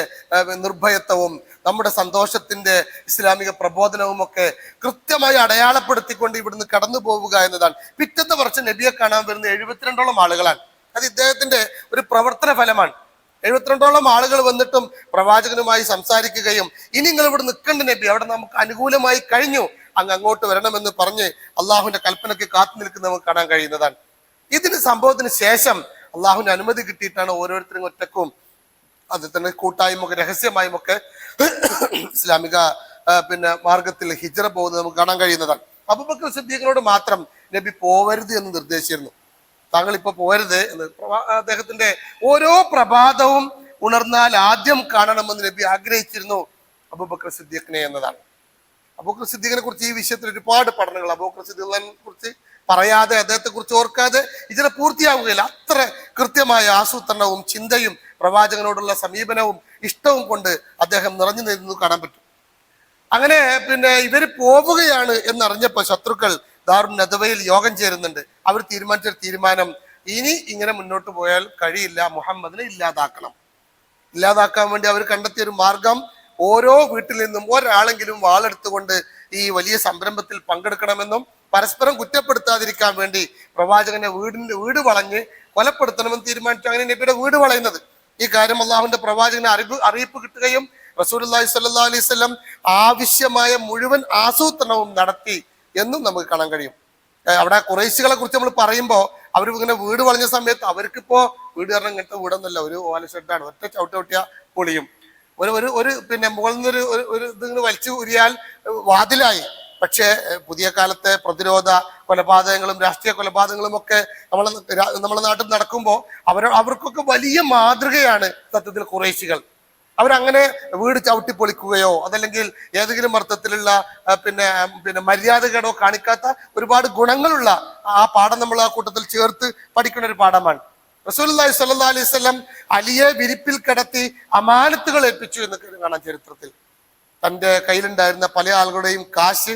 നിർഭയത്വവും നമ്മുടെ സന്തോഷത്തിന്റെ ഇസ്ലാമിക പ്രബോധനവും ഒക്കെ കൃത്യമായി അടയാളപ്പെടുത്തിക്കൊണ്ട് ഇവിടുന്ന് കടന്നു പോവുക എന്നതാണ്. പിറ്റത്തെ വർഷം നബിയെ കാണാൻ വരുന്ന 72ഓളം ആളുകളാണ്. അത് ഇദ്ദേഹത്തിന്റെ ഒരു പ്രവർത്തന ഫലമാണ്. 72ഓളം ആളുകൾ വന്നിട്ടും പ്രവാചകനുമായി സംസാരിക്കുകയും ഇനി നിങ്ങൾ ഇവിടെ നിൽക്കേണ്ട നബി, അവിടെ നമുക്ക് അനുകൂലമായി കഴിഞ്ഞു, അങ്ങോട്ട് വരണമെന്ന് പറഞ്ഞ് അള്ളാഹുവിന്റെ കൽപ്പനയ്ക്ക് കാത്തു നിൽക്കുന്ന നമുക്ക് കാണാൻ കഴിയുന്നതാണ്. ഇതിന് സംഭവത്തിന് ശേഷം അള്ളാഹുവിന് അനുമതി കിട്ടിയിട്ടാണ് ഓരോരുത്തരും ഒറ്റക്കും അത് തന്നെ കൂട്ടായും ഒക്കെ രഹസ്യമായും ഒക്കെ ഇസ്ലാമിക മാർഗത്തിൽ ഹിജ്റ പോകുന്നത് നമുക്ക് കാണാൻ കഴിയുന്നതാണ്. അബൂബക്കർ സിദ്ദീഖിനോട് മാത്രം നബി പോവരുത് എന്ന് നിർദ്ദേശിച്ചിരുന്നു. താങ്കൾ ഇപ്പൊ പോരുത് എന്ന്. അദ്ദേഹത്തിന്റെ ഓരോ പ്രഭാതവും ഉണർന്നാൽ ആദ്യം കാണണമെന്ന് നബി ആഗ്രഹിച്ചിരുന്നു അബൂബക്കർ സിദ്ദീഖിനെ എന്നതാണ്. അബൂബക്കർ സിദ്ദീഖിനെ കുറിച്ച് ഈ വിഷയത്തിൽ ഒരുപാട് പഠനങ്ങൾ, അബൂബക്കർ സിദ്ദീഖിനെ കുറിച്ച് പറയാതെ, അദ്ദേഹത്തെ കുറിച്ച് ഓർക്കാതെ ഇതിനെ പൂർത്തിയാവുകയില്ല. അത്ര കൃത്യമായ ആസൂത്രണവും ചിന്തയും പ്രവാചകനോടുള്ള സമീപനവും ഇഷ്ടവും കൊണ്ട് അദ്ദേഹം നിറഞ്ഞു നിന്നു കാണാൻ പറ്റും. അങ്ങനെ ഇവര് പോവുകയാണ് എന്നറിഞ്ഞപ്പോ ശത്രുക്കൾ ദാറുൻ നദവയിൽ യോഗം ചേരുന്നുണ്ട്. അവർ തീരുമാനിച്ച തീരുമാനം, ഇനി ഇങ്ങനെ മുന്നോട്ട് പോയാൽ കഴിയില്ല, മുഹമ്മദിനെ ഇല്ലാതാക്കണം. ഇല്ലാതാക്കാൻ വേണ്ടി അവർ കണ്ടെത്തിയ ഒരു മാർഗം, ഓരോ വീട്ടിൽ നിന്നും ഒരാളെങ്കിലും വാളെടുത്തുകൊണ്ട് ഈ വലിയ സംരംഭത്തിൽ പങ്കെടുക്കണമെന്നും പരസ്പരം കുറ്റപ്പെടുത്താതിരിക്കാൻ വേണ്ടി പ്രവാചകനെ വീട് വളഞ്ഞ് കൊലപ്പെടുത്തണമെന്ന് തീരുമാനിച്ചു. അങ്ങനെ നബിയുടെ വീട് വളയുന്നത്, ഈ കാര്യം അള്ളാഹുവിന്റെ പ്രവാചകനെ അറിയിപ്പ് കിട്ടുകയും റസൂലുള്ളാഹി സ്വല്ലല്ലാഹു അലൈഹി വസല്ലം ആവശ്യമായ മുഴുവൻ ആസൂത്രണവും നടത്തി എന്നും നമുക്ക് കാണാൻ കഴിയും. അവിടെ ഖുറൈശികളെ കുറിച്ച് നമ്മൾ പറയുമ്പോൾ അവർ ഇങ്ങനെ വീട് വളഞ്ഞ സമയത്ത് അവർക്കിപ്പോ വീട് കാരണം ഇങ്ങനത്തെ വീടൊന്നുമല്ല, ഒരു ഓല ഷെഡാണ്, ഒറ്റ ചവിട്ടിയ പൊളിയും. ഒരു മുകളിൽ നിന്ന് ഒരു ഇതിങ്ങനെ വലിച്ചു ഉരിയാൽ വാതിലായി. പക്ഷേ പുതിയ കാലത്തെ പ്രതിരോധ കൊലപാതകങ്ങളും രാഷ്ട്രീയ കൊലപാതകങ്ങളും ഒക്കെ നമ്മളെ നാട്ടിൽ നടക്കുമ്പോൾ അവർക്കൊക്കെ വലിയ മാതൃകയാണ് സത്യത്തിൽ ഖുറൈശികൾ. അവരങ്ങനെ വീട് ചവിട്ടി പൊളിക്കുകയോ അതല്ലെങ്കിൽ ഏതെങ്കിലും അർത്ഥത്തിലുള്ള മര്യാദകേടോ കാണിക്കാത്ത ഒരുപാട് ഗുണങ്ങളുള്ള ആ പാഠം നമ്മൾ ആ കൂട്ടത്തിൽ ചേർത്ത് പഠിക്കുന്ന ഒരു പാഠമാണ്. റസൂലുള്ളാഹി സ്വല്ലല്ലാഹു അലൈഹി വസല്ലം അലിയെ വിരിപ്പിൽ കിടത്തി അമാനത്തുകൾ ഏൽപ്പിച്ചു എന്ന് കാണാൻ ചരിത്രത്തിൽ. തൻ്റെ കയ്യിലുണ്ടായിരുന്ന പല ആളുകളുടെയും കാശ്,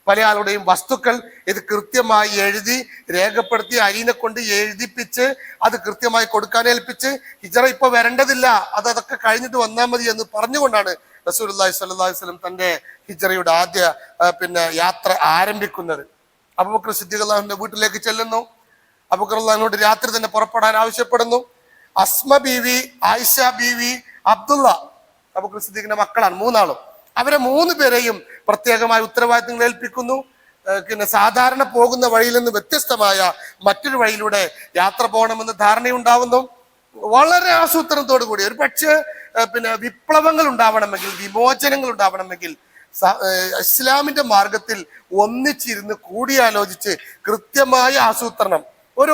പല ആളുടെയും വസ്തുക്കൾ ഇത് കൃത്യമായി എഴുതി രേഖപ്പെടുത്തി അരിനെ കൊണ്ട് എഴുതിപ്പിച്ച് അത് കൃത്യമായി കൊടുക്കാൻ ഏൽപ്പിച്ച് ഹിജ്റ ഇപ്പൊ വരേണ്ടതില്ല, അതൊക്കെ കഴിഞ്ഞിട്ട് വന്നാൽ മതി എന്ന് പറഞ്ഞുകൊണ്ടാണ് റസൂലുള്ളാഹി സ്വല്ലല്ലാഹു അലൈഹി വസല്ലം തന്റെ ഹിജ്റയുടെ ആദ്യ യാത്ര ആരംഭിക്കുന്നത്. അബൂബക്കർ സിദ്ദീഖ് റളിയല്ലാഹുവിന്റെ വീട്ടിലേക്ക് ചെല്ലുന്നു. അബൂബക്കർ റളിയല്ലാഹുവിനോട് രാത്രി തന്നെ പുറപ്പെടാൻ ആവശ്യപ്പെടുന്നു. അസ്മ ബീവി, ആയിഷ ബീവി, അബ്ദുള്ള അബൂബക്കർ സിദ്ദീഖിന്റെ മക്കളാണ് മൂന്നാളും. അവരെ 3 പേരെയും പ്രത്യേകമായ ഉത്തരവാദിത്തങ്ങൾ ഏൽപ്പിക്കുന്നു. സാധാരണ പോകുന്ന വഴിയിൽ നിന്ന് വ്യത്യസ്തമായ മറ്റൊരു വഴിയിലൂടെ യാത്ര പോകണമെന്ന് ധാരണയുണ്ടാവുന്നു. വളരെ ആസൂത്രണത്തോടു കൂടി ഒരു പക്ഷേ വിപ്ലവങ്ങൾ ഉണ്ടാവണമെങ്കിൽ, വിമോചനങ്ങൾ ഉണ്ടാവണമെങ്കിൽ ഇസ്ലാമിന്റെ മാർഗത്തിൽ ഒന്നിച്ചിരുന്ന് കൂടിയാലോചിച്ച് കൃത്യമായ ആസൂത്രണം ഒരു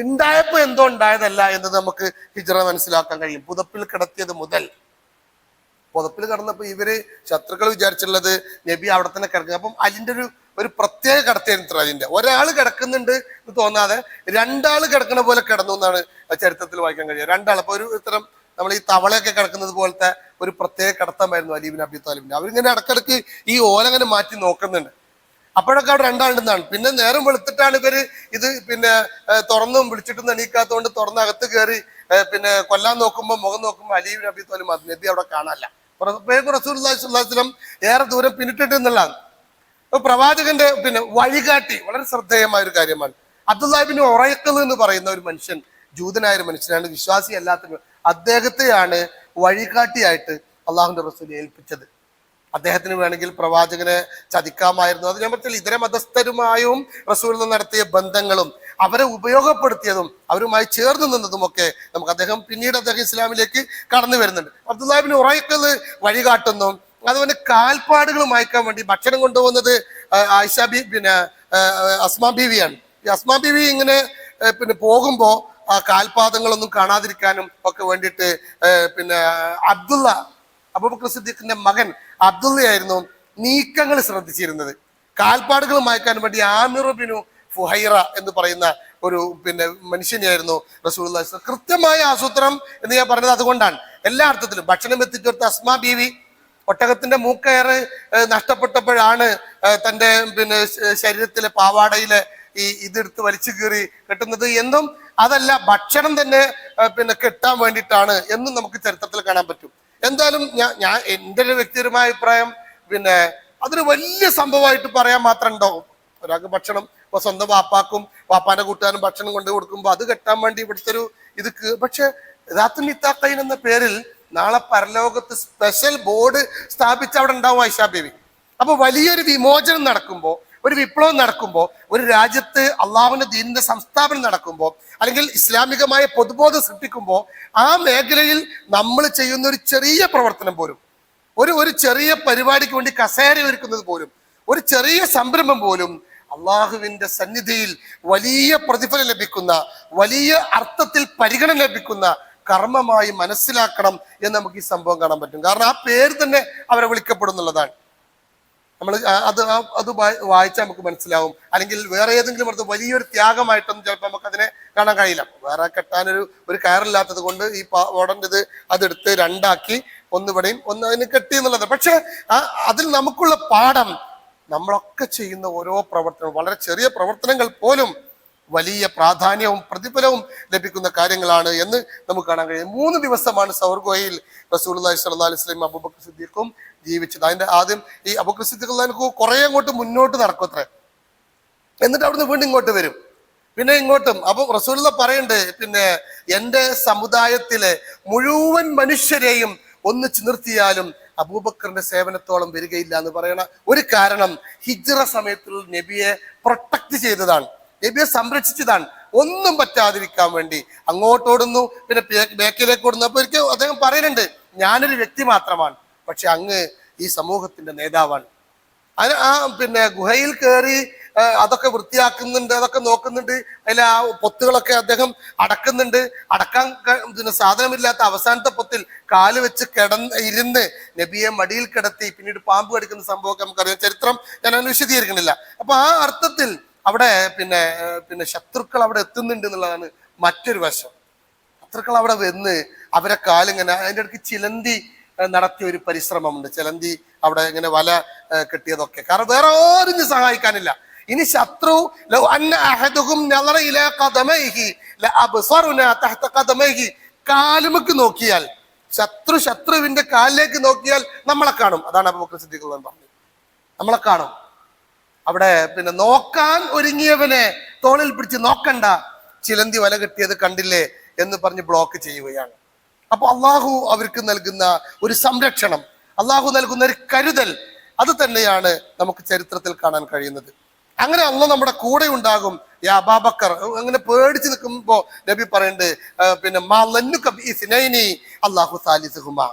ഉണ്ടായപ്പോ എന്തോ ഉണ്ടായതല്ല എന്ന് നമുക്ക് ഹിജ്റ മനസ്സിലാക്കാൻ കഴിയും. പുതപ്പിൽ കിടത്തിയത് മുതൽ പുതപ്പിൽ കിടന്നപ്പോ ഇവര് ശത്രുക്കൾ വിചാരിച്ചുള്ളത് നബി അവിടെ തന്നെ കിടക്കുക. അപ്പം അതിന്റെ ഒരു പ്രത്യേക കിടത്തിയായിരുന്നു. അതിന്റെ ഒരാൾ കിടക്കുന്നുണ്ട് എന്ന് തോന്നാതെ 2 ആള് കിടക്കുന്ന പോലെ കിടന്നു എന്നാണ് ചരിത്രത്തിൽ വായിക്കാൻ കഴിയുക. 2 ആൾ, അപ്പൊ ഒരു ഇത്തരം നമ്മൾ ഈ തവളയൊക്കെ കിടക്കുന്നത് പോലത്തെ ഒരു പ്രത്യേക കിടത്തമായിരുന്നു അലി ഇബ്നു അബി താലിബിന്റെ. അവരിങ്ങനെ ഇടക്കിടക്ക് ഈ ഓല അങ്ങനെ മാറ്റി നോക്കുന്നുണ്ട്. അപ്പോഴൊക്കെ അവിടെ 2 ആളുണ്ടെന്നാണ്. പിന്നെ നേരം വെളുത്തിട്ടാണ് ഇവര് ഇത് തുറന്നും വിളിച്ചിട്ടും എണീക്കാത്തതുകൊണ്ട് തുറന്നകത്ത് കയറി കൊല്ലാൻ നോക്കുമ്പോൾ മുഖം നോക്കുമ്പോൾ അലി ഇബ്നു അബി താലിബ് നബി അവിടെ കാണാനല്ല. റസൂലുള്ളാഹി സ്വല്ലല്ലാഹു അലൈഹി വസല്ലം ഏറെ ദൂരം പിന്നിട്ടിട്ട് എന്നുള്ളതാണ്. പ്രവാചകന്റെ വഴികാട്ടി വളരെ ശ്രദ്ധേയമായ ഒരു കാര്യമാണ്. അബ്ദുല്ലാഹി ഇബ്നു ഉറൈഖ് എന്ന് പറയുന്ന ഒരു മനുഷ്യൻ, ജൂതനായ ഒരു മനുഷ്യനാണ്, വിശ്വാസി അല്ലാത്ത അദ്ദേഹത്തെയാണ് വഴികാട്ടിയായിട്ട് അള്ളാഹുവിന്റെ റസൂൽ ഏൽപ്പിച്ചത്. അദ്ദേഹത്തിന് വേണമെങ്കിൽ പ്രവാചകനെ ചതിക്കാമായിരുന്നു. അത് ഞാൻ പറഞ്ഞാൽ ഇതര മതസ്ഥരുമായും റസൂൽ നടത്തിയ ബന്ധങ്ങളും അവരെ ഉപയോഗപ്പെടുത്തിയതും അവരുമായി ചേർന്ന് നിന്നതുമൊക്കെ നമുക്ക് പിന്നീട് അദ്ദേഹം ഇസ്ലാമിലേക്ക് കടന്നു വരുന്നുണ്ട്. അബ്ദുല്ലാഹി ഇബ്നു ഉറൈഖ് വഴികാട്ടുന്നു. അതുപോലെ കാൽപ്പാടുകൾ മായ്ക്കാൻ വേണ്ടി ഭക്ഷണം കൊണ്ടുപോകുന്നത് ആയിഷ അസ്മാ ബീവിയാണ്. ഈ അസ്മാ ബീവി ഇങ്ങനെ പോകുമ്പോ ആ കാൽപാദങ്ങളൊന്നും കാണാതിരിക്കാനും ഒക്കെ വേണ്ടിയിട്ട് അബ്ദുള്ള, അബൂബക്കർ സിദ്ദീഖിന്റെ മകൻ അബ്ദുള്ളയായിരുന്നു നീക്കങ്ങൾ ശ്രദ്ധിച്ചിരുന്നത്. കാൽപ്പാടുകൾ മായ്ക്കാൻ വേണ്ടി ആമിർ ബിനു ഫുഹൈറ എന്ന് പറയുന്ന ഒരു മനുഷ്യനെയായിരുന്നു റസൂലുള്ളാഹി സ്വല്ലല്ലാഹു അലൈഹി വസല്ലം. കൃത്യമായ ആസൂത്രണം എന്ന് ഞാൻ പറഞ്ഞത് അതുകൊണ്ടാണ്. എല്ലാ അർത്ഥത്തിലും ഭക്ഷണം എത്തിച്ചെടുത്ത അസ്മാ ബീവി ഒട്ടകത്തിന്റെ മൂക്കയറ് നഷ്ടപ്പെട്ടപ്പോഴാണ് തന്റെ ശരീരത്തിലെ പാവാടയിലെ ഇതെടുത്ത് വലിച്ചു കീറി കെട്ടുന്നത് എന്നും, അതല്ല ഭക്ഷണം തന്നെ കെട്ടാൻ വേണ്ടിയിട്ടാണ് എന്നും നമുക്ക് ചരിത്രത്തിൽ കാണാൻ പറ്റും. എന്തായാലും ഞാൻ എൻ്റെ ഒരു വ്യക്തിപരമായ അഭിപ്രായം അതൊരു വലിയ സംഭവമായിട്ട് പറയാൻ മാത്രം ഉണ്ടാവും. ഒരാൾക്ക് ഭക്ഷണം ഇപ്പൊ സ്വന്തം വാപ്പാന്റെ കൂട്ടുകാരും ഭക്ഷണം കൊണ്ടു കൊടുക്കുമ്പോൾ അത് കെട്ടാൻ വേണ്ടി ഇവിടുത്തെ ഇത്. പക്ഷെ ദാത്തുൻ നിത്താഖൈൻ എന്ന പേരിൽ നാളെ പരലോകത്ത് സ്പെഷ്യൽ ബോർഡ് സ്ഥാപിച്ച് അവിടെ ഉണ്ടാവും ആയിഷ ബീവി. അപ്പൊ വലിയൊരു വിമോചനം നടക്കുമ്പോൾ ഒരു വിപ്ലവം നടക്കുമ്പോൾ, ഒരു രാജ്യത്ത് അള്ളാഹുവിന്റെ ദീനിന്റെ സംസ്ഥാപനം നടക്കുമ്പോൾ, അല്ലെങ്കിൽ ഇസ്ലാമികമായ പൊതുബോധം സൃഷ്ടിക്കുമ്പോൾ, ആ മേഖലയിൽ നമ്മൾ ചെയ്യുന്ന ഒരു ചെറിയ പ്രവർത്തനം പോലും, ഒരു ചെറിയ പരിപാടിക്ക് വേണ്ടി കസേര ഒരുക്കുന്നത് പോലും, ഒരു ചെറിയ സംരംഭം പോലും അള്ളാഹുവിന്റെ സന്നിധിയിൽ വലിയ പ്രതിഫലം ലഭിക്കുന്ന, വലിയ അർത്ഥത്തിൽ പരിഗണന ലഭിക്കുന്ന കർമ്മമായി മനസ്സിലാക്കണം എന്ന് നമുക്ക് ഈ സംഭവം കാണാൻ പറ്റും. കാരണം ആ പേര് തന്നെ അവരെ വിളിക്കപ്പെടുന്നുള്ളതാണ്. നമ്മൾ അത് വായിച്ചാൽ നമുക്ക് മനസ്സിലാവും. അല്ലെങ്കിൽ വേറെ ഏതെങ്കിലും അടുത്ത് വലിയൊരു ത്യാഗമായിട്ടൊന്നും ചിലപ്പോൾ നമുക്ക് അതിനെ കാണാൻ കഴിയില്ല. വേറെ കെട്ടാനൊരു കയറില്ലാത്തത് കൊണ്ട് ഈ ഓടൻ്റെ ഇത് അതെടുത്ത് രണ്ടാക്കി ഒന്നിവിടെയും ഒന്ന് അതിന് കെട്ടി എന്നുള്ളത്. പക്ഷെ അതിൽ നമുക്കുള്ള പാഠം, നമ്മളൊക്കെ ചെയ്യുന്ന ഓരോ പ്രവർത്തനവും, വളരെ ചെറിയ പ്രവർത്തനങ്ങൾ പോലും വലിയ പ്രാധാന്യവും പ്രതിഫലവും ലഭിക്കുന്ന കാര്യങ്ങളാണ് എന്ന് നമുക്ക് കാണാൻ കഴിയും. 3 ദിവസമാണ് സൗർ ഗുഹയിൽ റസൂലുള്ളാഹി സ്വല്ലല്ലാഹു അലൈഹി വസല്ലം അബൂബക്കർ സിദ്ദീഖും ജീവിച്ചത്. അതിന്റെ ആദ്യം ഈ അബൂബക്കർ സിദ്ദീഖ് കുറെ അങ്ങോട്ട് മുന്നോട്ട് നടക്കത്രേ, എന്നിട്ട് അവിടുന്ന് വീണ്ടും ഇങ്ങോട്ട് വരും, പിന്നെ ഇങ്ങോട്ടും. അപ്പൊ റസൂലുള്ള പറയുന്നുണ്ട്, പിന്നെ എന്റെ സമുദായത്തിലെ മുഴുവൻ മനുഷ്യരെയും ഒന്നിച്ചു നിർത്തിയാലും അബൂബക്കറിന്റെ സേവനത്തോളം വരികയില്ല എന്ന് പറയണ ഒരു കാരണം ഹിജ്റ സമയത്തുള്ള നബിയെ പ്രൊട്ടക്ട് ചെയ്തതാണ്, നബിയെ സംരക്ഷിച്ചതാണ്. ഒന്നും പറ്റാതിരിക്കാൻ വേണ്ടി അങ്ങോട്ടോടുന്നു, പിന്നെ ബേക്കിലേക്ക് ഓടുന്നു. അപ്പൊ ഒരിക്കൽ അദ്ദേഹം പറയുന്നുണ്ട്, ഞാനൊരു വ്യക്തി മാത്രമാണ്, പക്ഷെ അങ്ങ് ഈ സമൂഹത്തിന്റെ നേതാവാണ്. അതിന് പിന്നെ ഗുഹയിൽ കയറി അതൊക്കെ വൃത്തിയാക്കുന്നുണ്ട്, അതൊക്കെ നോക്കുന്നുണ്ട്, അതിൽ ആ പൊത്തുകളൊക്കെ അദ്ദേഹം അടക്കുന്നുണ്ട്. അടക്കാൻ പിന്നെ സാധനമില്ലാത്ത അവസാനത്തെ പൊത്തിൽ കാല് വെച്ച് ഇരുന്ന് നബിയെ മടിയിൽ കിടത്തി പിന്നീട് പാമ്പ് കടിക്കുന്ന സംഭവമൊക്കെ നമുക്കറിയാം. ചരിത്രം ഞാൻ അതിന് വിശദീകരിക്കുന്നില്ല. അപ്പൊ ആ അർത്ഥത്തിൽ അവിടെ പിന്നെ ശത്രുക്കൾ അവിടെ എത്തുന്നുണ്ട് എന്നുള്ളതാണ് മറ്റൊരു വശം. ശത്രുക്കൾ അവിടെ വന്ന് അവരെ കാലിങ്ങനെ, അതിൻ്റെ ഇടയ്ക്ക് ചിലന്തി നടത്തിയ ഒരു പരിശ്രമമുണ്ട്. ചിലന്തി അവിടെ ഇങ്ങനെ വല കെട്ടിയതൊക്കെ, കാരണം വേറെ ആരും സഹായിക്കാനില്ല. ഇനി ശത്രു കാലുമക്ക് നോക്കിയാൽ, ശത്രുവിന്റെ കാലിലേക്ക് നോക്കിയാൽ നമ്മളെ കാണും. അതാണ് അബൂബക്കർ സിദ്ദീഖ് പറഞ്ഞത്, നമ്മളെ കാണും. അവിടെ പിന്നെ നോക്കാൻ ഒരുങ്ങിയവനെ തോളിൽ പിടിച്ച് നോക്കണ്ട, ചിലന്തി വല കെട്ടിയത് കണ്ടില്ലേ എന്ന് പറഞ്ഞ് ബ്ലോക്ക് ചെയ്യുകയാണ്. അപ്പൊ അള്ളാഹു അവർക്ക് നൽകുന്ന ഒരു സംരക്ഷണം, അള്ളാഹു നൽകുന്ന ഒരു കരുതൽ, അത് തന്നെയാണ് നമുക്ക് ചരിത്രത്തിൽ കാണാൻ കഴിയുന്നത്. അങ്ങനെ അള്ളാഹ് നമ്മുടെ കൂടെ ഉണ്ടാകും. യാ അബൂബക്കർ, അങ്ങനെ പേടിച്ച് നിൽക്കുമ്പോ നബി പറയുന്നുണ്ട്, പിന്നെ അല്ലാഹു സാലിസുഹുമാ,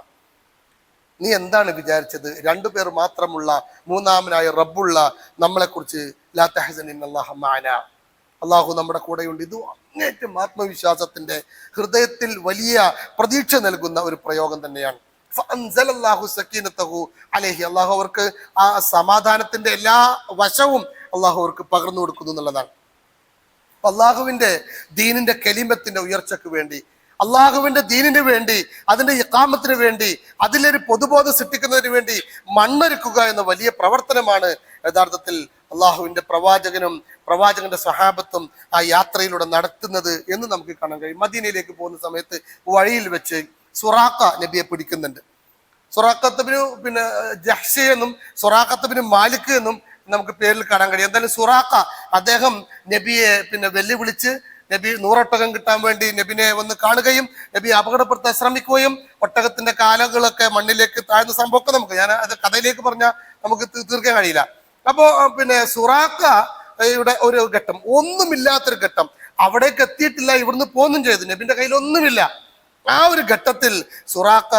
നീ എന്താണ് വിചാരിച്ചത്, 2 പേർ മാത്രമുള്ള മൂന്നാമനായ റബ്ബുള്ള നമ്മളെ കുറിച്ച് ലാ തഹ്സൻ ഇന്നല്ലാഹ മഅനാ, അള്ളാഹു നമ്മുടെ കൂടെയുണ്ട്. ഇത് അങ്ങേറ്റം ആത്മവിശ്വാസത്തിന്റെ, ഹൃദയത്തിൽ വലിയ പ്രതീക്ഷ നൽകുന്ന ഒരു പ്രയോഗം തന്നെയാണ്. അള്ളാഹു അവർക്ക് ആ സമാധാനത്തിന്റെ എല്ലാ വശവും അള്ളാഹു അവർക്ക് പകർന്നു കൊടുക്കുന്നു എന്നുള്ളതാണ്. അള്ളാഹുവിന്റെ ദീനിന്റെ കലിമത്തിന്റെ ഉയർച്ചയ്ക്ക് വേണ്ടി, അള്ളാഹുവിന്റെ ദീനിന് വേണ്ടി, അതിന്റെ ഇഖാമത്തിന് വേണ്ടി, അതിലൊരു പൊതുബോധം സൃഷ്ടിക്കുന്നതിന് വേണ്ടി മണ്ണൊരുക്കുക എന്ന വലിയ പ്രവർത്തനമാണ് യഥാർത്ഥത്തിൽ അള്ളാഹുവിന്റെ പ്രവാചകന്റെ സ്വഹാബത്തും ആ യാത്രയിലൂടെ നടത്തുന്നത് എന്ന് നമുക്ക് കാണാൻ കഴിയും. മദീനയിലേക്ക് പോകുന്ന സമയത്ത് വഴിയിൽ വെച്ച് സുറാഖ നബിയെ പിടിക്കുന്നുണ്ട്. സുറാഖത്ത് പിന്നെ ജഹ്ഷ എന്നും സുറാഖത്ത് മാലിക് എന്നും നമുക്ക് പേരിൽ കാണാൻ കഴിയും. എന്തായാലും സുറാഖ അദ്ദേഹം നബിയെ പിന്നെ വെല്ലുവിളിച്ച്, നബി 100 ഒട്ടകം കിട്ടാൻ വേണ്ടി നബിനെ വന്ന് കാണുകയും നബി അപകടപ്പെടുത്താൻ ശ്രമിക്കുകയും ഒട്ടകത്തിന്റെ കാലുകളൊക്കെ മണ്ണിലേക്ക് താഴ്ന്ന സംഭവമൊക്കെ ഞാൻ അത് കഥയിലേക്ക് പറഞ്ഞാൽ നമുക്ക് തീർക്കാൻ കഴിയില്ല. അപ്പോ പിന്നെ സുറാഖയുടെ ഒരു ഘട്ടം, ഒന്നുമില്ലാത്തൊരു ഘട്ടം, അവിടേക്ക് എത്തിയിട്ടില്ല, ഇവിടുന്ന് പോന്നും ചെയ്തു, നബിന്റെ കയ്യിൽ ഒന്നുമില്ല. ആ ഒരു ഘട്ടത്തിൽ സുറാഖ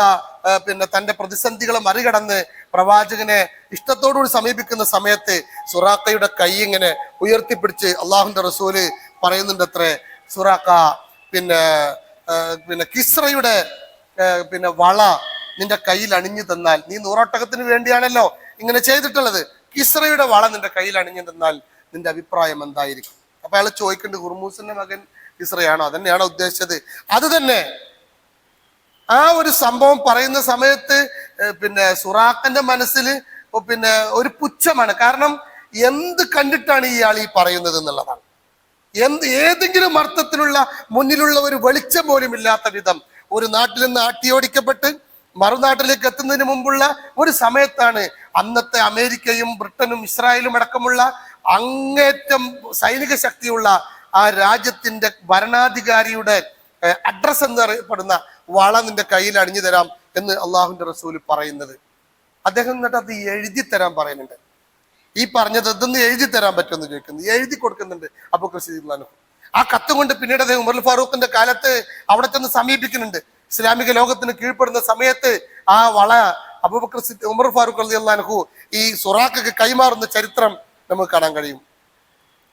പിന്നെ തന്റെ പ്രതിസന്ധികളെ മറികടന്ന് പ്രവാചകനെ ഇഷ്ടത്തോടുകൂടി സമീപിക്കുന്ന സമയത്ത് സുറാഖയുടെ കൈ ഇങ്ങനെ ഉയർത്തിപ്പിടിച്ച് അള്ളാഹുന്റെ റസൂല് പറയുന്നുണ്ട് അത്രേ, സുറാഖ പിന്നെ കിസ്രയുടെ പിന്നെ വള നിന്റെ കയ്യിൽ അണിഞ്ഞു തന്നാൽ, നീ 100 ഒട്ടകത്തിന് വേണ്ടിയാണല്ലോ ഇങ്ങനെ ചെയ്തിട്ടുള്ളത്, കിസ്രയുടെ വള നിന്റെ കയ്യിൽ അണിഞ്ഞു തന്നാൽ നിന്റെ അഭിപ്രായം എന്തായിരിക്കും? അപ്പൊ അയാൾ ചോദിക്കുന്നുണ്ട്, ഹുർമൂസിന്റെ മകൻ കിസ്രയാണോ, അതന്നെയാണോ ഉദ്ദേശിച്ചത്? അത് തന്നെ. ആ ഒരു സംഭവം പറയുന്ന സമയത്ത് പിന്നെ സുറാഖന്റെ മനസ്സിൽ പിന്നെ ഒരു പുച്ഛമാണ്. കാരണം എന്ത് കണ്ടിട്ടാണ് ഇയാൾ ഈ പറയുന്നത് എന്നുള്ളതാണ്. ഏതെങ്കിലും അർത്ഥത്തിലുള്ള മുന്നിലുള്ള ഒരു വെളിച്ചം പോലും ഇല്ലാത്ത വിധം ഒരു നാട്ടിൽ നിന്ന് ആട്ടിയോടിക്കപ്പെട്ട് മറുനാട്ടിലേക്ക് എത്തുന്നതിന് മുമ്പുള്ള ഒരു സമയത്താണ് അന്നത്തെ അമേരിക്കയും ബ്രിട്ടനും ഇസ്രായേലും അടക്കമുള്ള അങ്ങേറ്റം സൈനിക ശക്തിയുള്ള ആ രാജ്യത്തിന്റെ ഭരണാധികാരിയുടെ അഡ്രസ് എന്നറിയപ്പെടുന്ന വള നിന്റെ കയ്യിൽ അണിഞ്ഞു തരാം എന്ന് അള്ളാഹുവിന്റെ റസൂല് പറയുന്നത്. അദ്ദേഹം എന്നിട്ട് അത് എഴുതി തരാൻ പറയുന്നുണ്ട്. ഈ പറഞ്ഞത് ഇതൊന്ന് എഴുതി തരാൻ പറ്റുമെന്ന് ചോദിക്കുന്നു. എഴുതി കൊടുക്കുന്നുണ്ട് അബൂബക്കർ സിദ്ദീഖ് റളിയല്ലാഹു അൻഹു. ആ കത്ത് കൊണ്ട് പിന്നീട് അദ്ദേഹം ഉമർ ഫാറൂഖിന്റെ കാലത്ത് അവിടെ ചെന്ന് സമീപിക്കുന്നുണ്ട്. ഇസ്ലാമിക ലോകത്തിന് കീഴ്പ്പെടുന്ന സമയത്ത് ആ വള ഉമർ ഫാറൂഖ് റളിയല്ലാഹു അൻഹു ഈ സുറാഖക്ക് കൈമാറുന്ന ചരിത്രം നമുക്ക് കാണാൻ കഴിയും.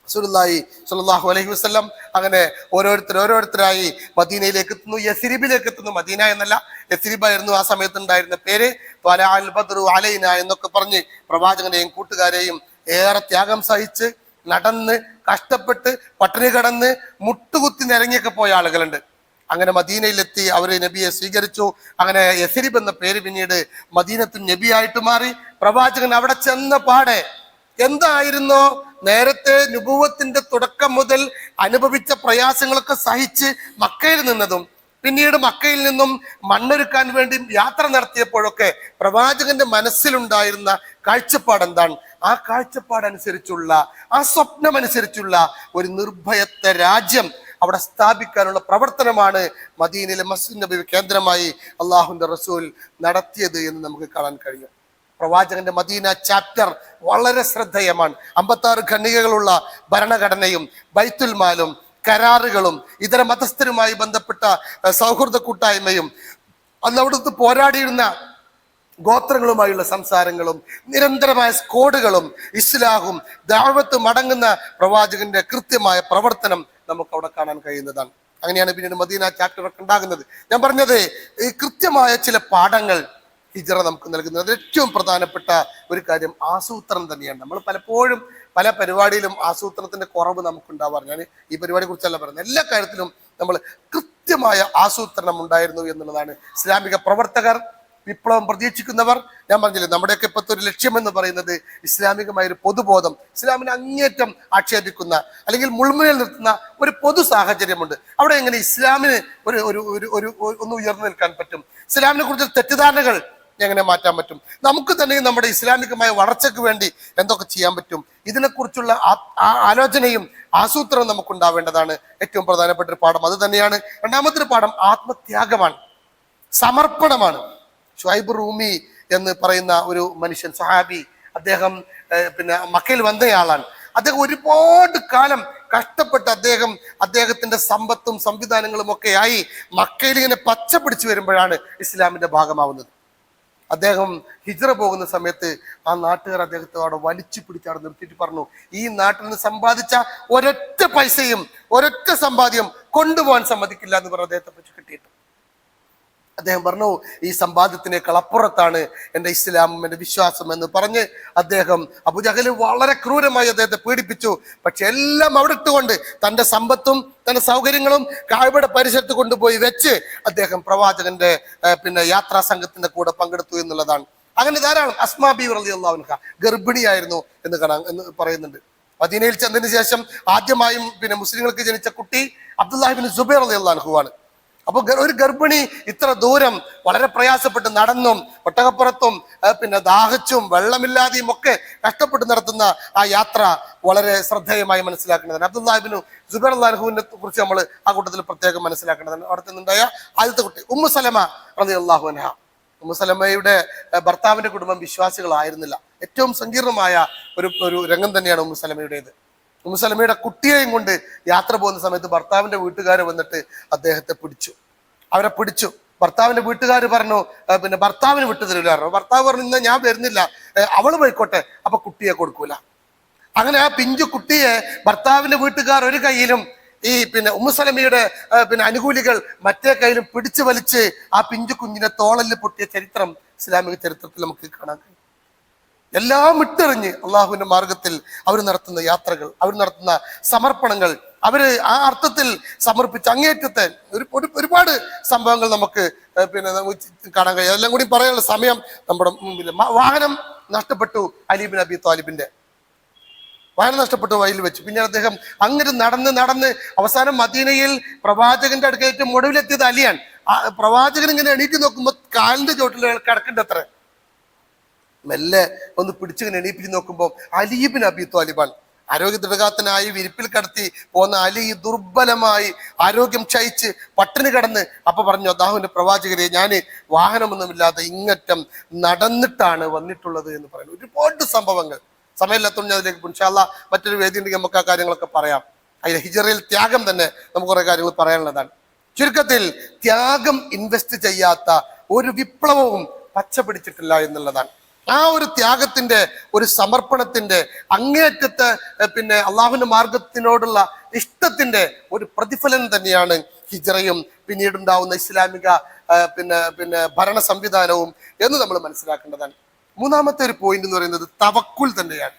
റസൂലുള്ളാഹി സ്വല്ലല്ലാഹു അലൈഹി വസല്ലം അങ്ങനെ ഓരോരുത്തരായി മദീനയിലേക്ക് എത്തുന്നു, യസ്രിബിലേക്ക് എത്തുന്നു. മദീന എന്നല്ല, യസ്രിബായിരുന്നു ആ സമയത്ത് ഉണ്ടായിരുന്ന പേര്. ത്വലഅൽ ബദ്റു അലൈന എന്നൊക്കെ പറഞ്ഞ് പ്രവാചകനെയും കൂട്ടുകാരെയും ഏറെ ത്യാഗം സഹിച്ച് നടന്ന് കഷ്ടപ്പെട്ട് പട്ടിണി കടന്ന് മുട്ടുകുത്തി നിരങ്ങിയൊക്കെ പോയ ആളുകളുണ്ട്. അങ്ങനെ മദീനയിലെത്തി അവർ നബിയെ സ്വീകരിച്ചു. അങ്ങനെ യസ്രിബ് എന്ന പേര് പിന്നീട് മദീനത്തുൻ നബിയായിട്ട് മാറി. പ്രവാചകൻ അവിടെ ചെന്ന പാടെ എന്തായിരുന്നോ നേരത്തെ നുബുവത്തിന്റെ തുടക്കം മുതൽ അനുഭവിച്ച പ്രയാസങ്ങളൊക്കെ സഹിച്ച് മക്കയിൽ നിന്നതും പിന്നീട് മക്കയിൽ നിന്നും മണ്ണൊരുക്കാൻ വേണ്ടി യാത്ര നടത്തിയപ്പോഴൊക്കെ പ്രവാചകന്റെ മനസ്സിലുണ്ടായിരുന്ന കാഴ്ചപ്പാട് എന്താണ്? ആ കാഴ്ചപ്പാടനുസരിച്ചുള്ള, ആ സ്വപ്നമനുസരിച്ചുള്ള ഒരു നിർഭയത്വ രാജ്യം അവിടെ സ്ഥാപിക്കാനുള്ള പ്രവർത്തനമാണ് മദീനയിലെ മസ്ജിദ് നബവി കേന്ദ്രമായി അള്ളാഹുവിന്റെ റസൂൽ നടത്തിയത് എന്ന് നമുക്ക് കാണാൻ കഴിയും. പ്രവാചകന്റെ മദീന ചാപ്റ്റർ വളരെ ശ്രദ്ധേയമാണ്. 56 ഖണ്ഡികകളുള്ള ഭരണഘടനയും ബൈത്തുൽ മാലും കരാറുകളും ഇതര മതസ്ഥരുമായി ബന്ധപ്പെട്ട സൗഹൃദ കൂട്ടായ്മയും അന്ന് അവിടുത്തെ പോരാടിയിരുന്ന ഗോത്രങ്ങളുമായുള്ള സംസാരങ്ങളും നിരന്തരമായ സ്കോഡുകളും ഇസ്ലാഹും ദഅവത്തും അടങ്ങുന്ന പ്രവാചകന്റെ കൃത്യമായ പ്രവർത്തനം നമുക്ക് അവിടെ കാണാൻ കഴിയുന്നതാണ്. അങ്ങനെയാണ് പിന്നീട് മദീന ചാപ്റ്റർ ഒക്കെ ഉണ്ടാകുന്നത്. ഞാൻ പറഞ്ഞത് ഈ കൃത്യമായ ചില പാഠങ്ങൾ ഹിജ്റ നമുക്ക് നൽകുന്നത്. ഏറ്റവും പ്രധാനപ്പെട്ട ഒരു കാര്യം ആസൂത്രണം തന്നെയാണ്. നമ്മൾ പലപ്പോഴും പല പരിപാടിയിലും ആസൂത്രണത്തിന്റെ കുറവ് നമുക്കുണ്ടാവാറ്. ഞാൻ ഈ പരിപാടിയെ കുറിച്ചല്ല പറയുന്നത്, എല്ലാ കാര്യത്തിലും നമ്മൾ കൃത്യമായ ആസൂത്രണം ഉണ്ടായിരുന്നു എന്നുള്ളതാണ്. ഇസ്ലാമിക പ്രവർത്തകർ, വിപ്ലവം പ്രതീക്ഷിക്കുന്നവർ, ഞാൻ പറഞ്ഞില്ലേ നമ്മുടെയൊക്കെ ഇപ്പോഴത്തെ ഒരു ലക്ഷ്യം എന്ന് പറയുന്നത് ഇസ്ലാമികമായ ഒരു പൊതുബോധം, ഇസ്ലാമിനെ അങ്ങേറ്റം ആക്ഷേപിക്കുന്ന അല്ലെങ്കിൽ മുൾമുനയിൽ നിർത്തുന്ന ഒരു പൊതു സാഹചര്യമുണ്ട്. അവിടെ എങ്ങനെ ഇസ്ലാമിന് ഒരു ഒരു ഒരു ഒന്ന് ഉയർന്നു നിൽക്കാൻ പറ്റും? ഇസ്ലാമിനെ കുറിച്ച് തെറ്റിദ്ധാരണകൾ എങ്ങനെ മാറ്റാൻ പറ്റും? നമുക്ക് തന്നെ നമ്മുടെ ഇസ്ലാമികമായ വളർച്ചയ്ക്ക് വേണ്ടി എന്തൊക്കെ ചെയ്യാൻ പറ്റും? ഇതിനെക്കുറിച്ചുള്ള ആലോചനയും ആസൂത്രണവും നമുക്കുണ്ടാവേണ്ടതാണ്. ഏറ്റവും പ്രധാനപ്പെട്ട ഒരു പാഠം അത് തന്നെയാണ്. രണ്ടാമത്തെ ഒരു പാഠം ആത്മത്യാഗമാണ്, സമർപ്പണമാണ്. ഷുഐബ് റൂമി എന്ന് പറയുന്ന ഒരു മനുഷ്യൻ, സഹാബി, അദ്ദേഹം പിന്നെ മക്കയിൽ വന്നയാളാണ്. അദ്ദേഹം ഒരുപാട് കാലം കഷ്ടപ്പെട്ട് അദ്ദേഹത്തിന്റെ സമ്പത്തും സംവിധാനങ്ങളും ഒക്കെ ആയി മക്കയിൽ ഇങ്ങനെ പച്ച പിടിച്ചു വരുമ്പോഴാണ് ഇസ്ലാമിന്റെ ഭാഗമാവുന്നത്. അദ്ദേഹം ഹിജ്റ പോകുന്ന സമയത്ത് ആ നാട്ടുകാർ അദ്ദേഹത്തെ അവിടെ വലിച്ചു പിടിച്ച് അവിടെ നിർത്തിയിട്ട് പറഞ്ഞു, ഈ നാട്ടിൽ നിന്ന് സമ്പാദിച്ച ഒരൊറ്റ പൈസയും ഒരൊറ്റ സമ്പാദ്യം കൊണ്ടുപോകാൻ സമ്മതിക്കില്ല എന്ന് പറഞ്ഞ് അദ്ദേഹത്തെ പിടിച്ച് കിട്ടിയിട്ട് അദ്ദേഹം പറഞ്ഞു, ഈ സമ്പാദ്യത്തിനേക്കാൾ അപ്പുറത്താണ് എൻ്റെ ഇസ്ലാമും എൻ്റെ വിശ്വാസം എന്ന് പറഞ്ഞ് അദ്ദേഹം അബൂജഹൽ വളരെ ക്രൂരമായി അദ്ദേഹത്തെ പീഡിപ്പിച്ചു. പക്ഷെ എല്ലാം അവിടെ ഇട്ടുകൊണ്ട് തൻ്റെ സമ്പത്തും തൻ്റെ സൗകര്യങ്ങളും കഅബയുടെ പരിസരത്ത് കൊണ്ടുപോയി വെച്ച് അദ്ദേഹം പ്രവാചകന്റെ യാത്രാ സംഘത്തിന്റെ കൂടെ പങ്കെടുത്തു എന്നുള്ളതാണ്. അങ്ങനെ ധാരാളം. അസ്മാ ബി റളിയല്ലാഹു അൻഹ ഗർഭിണിയായിരുന്നു എന്ന് പറയുന്നുണ്ട്. മദീനയിൽ ചെന്നതിന് ശേഷം ആദ്യമായും മുസ്ലിങ്ങൾക്ക് ജനിച്ച കുട്ടി അബ്ദുല്ലാഹി ഇബ്നു സുബൈർ റളിയല്ലാഹു അൻഹു ആണ്. അപ്പൊ ഒരു ഗർഭിണി ഇത്ര ദൂരം വളരെ പ്രയാസപ്പെട്ട് നടന്നും ഒട്ടകപ്പുറത്തും ദാഹിച്ചും വെള്ളമില്ലാതെയും ഒക്കെ കഷ്ടപ്പെട്ട് നടത്തുന്ന ആ യാത്ര വളരെ ശ്രദ്ധേയമായി മനസ്സിലാക്കേണ്ടതാണ്. അബ്ദുല്ലാഹി ഇബ്നു സുബൈർ റളിയല്ലാഹു അൻഹുവിനെ കുറിച്ച് നമ്മൾ ആ കൂട്ടത്തിൽ പ്രത്യേകം മനസ്സിലാക്കേണ്ടതാണ്. അവിടെ നിന്നുണ്ടായ ആദ്യത്തെ കുട്ടി ഉമ്മു സലമ റളിയല്ലാഹു അൻഹ. ഉമ്മു സലമയുടെ ഭർത്താവിന്റെ കുടുംബം വിശ്വാസികളായിരുന്നില്ല. ഏറ്റവും സങ്കീർണമായ ഒരു രംഗം തന്നെയാണ് ഉമ്മു സലമയുടേത്. ഉമ്മു സലമയുടെ കുട്ടിയെയും കൊണ്ട് യാത്ര പോകുന്ന സമയത്ത് ഭർത്താവിന്റെ വീട്ടുകാർ വന്നിട്ട് അദ്ദേഹത്തെ അവരെ പിടിച്ചു. ഭർത്താവിന്റെ വീട്ടുകാർ പറഞ്ഞു ഭർത്താവിന് വിട്ടു തരില്ല. ഭർത്താവ് പറഞ്ഞു, ഇന്ന് ഞാൻ വരുന്നില്ല, അവള് പോയിക്കോട്ടെ, അപ്പൊ കുട്ടിയെ കൊടുക്കൂല. അങ്ങനെ ആ പിഞ്ചു കുട്ടിയെ ഭർത്താവിന്റെ വീട്ടുകാർ ഒരു കൈയിലും ഈ ഉമ്മു സലമയുടെ അനുകൂലികൾ മറ്റേ കയ്യിലും പിടിച്ചു വലിച്ച് ആ പിഞ്ചു കുഞ്ഞിനെ തോളലിൽ പൊട്ടിയ ചരിത്രം ഇസ്ലാമിക ചരിത്രത്തിൽ നമുക്ക് കാണാൻ കഴിയും. എല്ലാം ഇട്ടെറിഞ്ഞ് അള്ളാഹുവിന്റെ മാർഗത്തിൽ അവർ നടത്തുന്ന യാത്രകൾ, അവർ നടത്തുന്ന സമർപ്പണങ്ങൾ, അവര് ആ അർത്ഥത്തിൽ സമർപ്പിച്ച അങ്ങേറ്റത്തെ ഒരുപാട് സംഭവങ്ങൾ നമുക്ക് കാണാൻ കഴിയും. അതെല്ലാം കൂടി പറയാനുള്ള സമയം നമ്മുടെ മുമ്പിൽ. വാഹനം നഷ്ടപ്പെട്ടു, അലി ഇബ്നു അബി ത്വാലിബിന്റെ വാഹനം നഷ്ടപ്പെട്ടു വഴിയിൽ വെച്ച്. പിന്നെ അദ്ദേഹം അങ്ങനെ നടന്ന് അവസാനം മദീനയിൽ പ്രവാചകന്റെ അടുക്ക ഏറ്റവും ഒടുവിലെത്തിയത് അലിയാണ്. പ്രവാചകൻ ഇങ്ങനെ എണീറ്റ് നോക്കുമ്പോൾ കാലിന്റെ ചോട്ടിൽ കിടക്കേണ്ട അത്ര മെല്ലെ ഒന്ന് പിടിച്ചിങ്ങനെ എണീപ്പിച്ച് നോക്കുമ്പോൾ അലി ഇബ്നു അബി ത്വാലിബാണ്. ആരോഗ്യദൃഢഗാത്തനായി വിരിപ്പിൽ കടത്തി പോന്ന അലി ദുർബലമായി ആരോഗ്യം ക്ഷയിച്ച് പട്ടിണി കിടന്ന് അപ്പൊ പറഞ്ഞു, അല്ലാഹുവിന്റെ പ്രവാചകരെ, ഞാൻ വാഹനമൊന്നുമില്ലാതെ ഇങ്ങറ്റം നടന്നിട്ടാണ് വന്നിട്ടുള്ളത് എന്ന് പറയുന്നു. ഒരുപാട് സംഭവങ്ങൾ സമയമില്ലാത്തതുകൊണ്ട് ഞാൻ അതിലേക്ക് ഇൻഷാ അല്ലാഹ് മറ്റൊരു വേദി ഉണ്ടെങ്കിൽ നമുക്ക് ആ കാര്യങ്ങളൊക്കെ പറയാം. അതിലെ ഹിജറയിൽ ത്യാഗം തന്നെ നമുക്ക് കുറെ കാര്യങ്ങൾ പറയാനുള്ളതാണ്. ചുരുക്കത്തിൽ ത്യാഗം ഇൻവെസ്റ്റ് ചെയ്യാത്ത ഒരു വിപ്ലവവും പച്ച പിടിച്ചിട്ടില്ല എന്നുള്ളതാണ്. ആ ഒരു ത്യാഗത്തിന്റെ, ഒരു സമർപ്പണത്തിന്റെ, അങ്ങേയറ്റത്തെ അള്ളാഹുവിന്റെ മാർഗത്തിനോടുള്ള ഇഷ്ടത്തിന്റെ ഒരു പ്രതിഫലനം തന്നെയാണ് ഹിജറയും പിന്നീടുണ്ടാവുന്ന ഇസ്ലാമിക ഭരണ സംവിധാനവും എന്ന് നമ്മൾ മനസ്സിലാക്കേണ്ടതാണ്. മൂന്നാമത്തെ ഒരു പോയിന്റ് എന്ന് പറയുന്നത് തവക്കുൽ തന്നെയാണ്.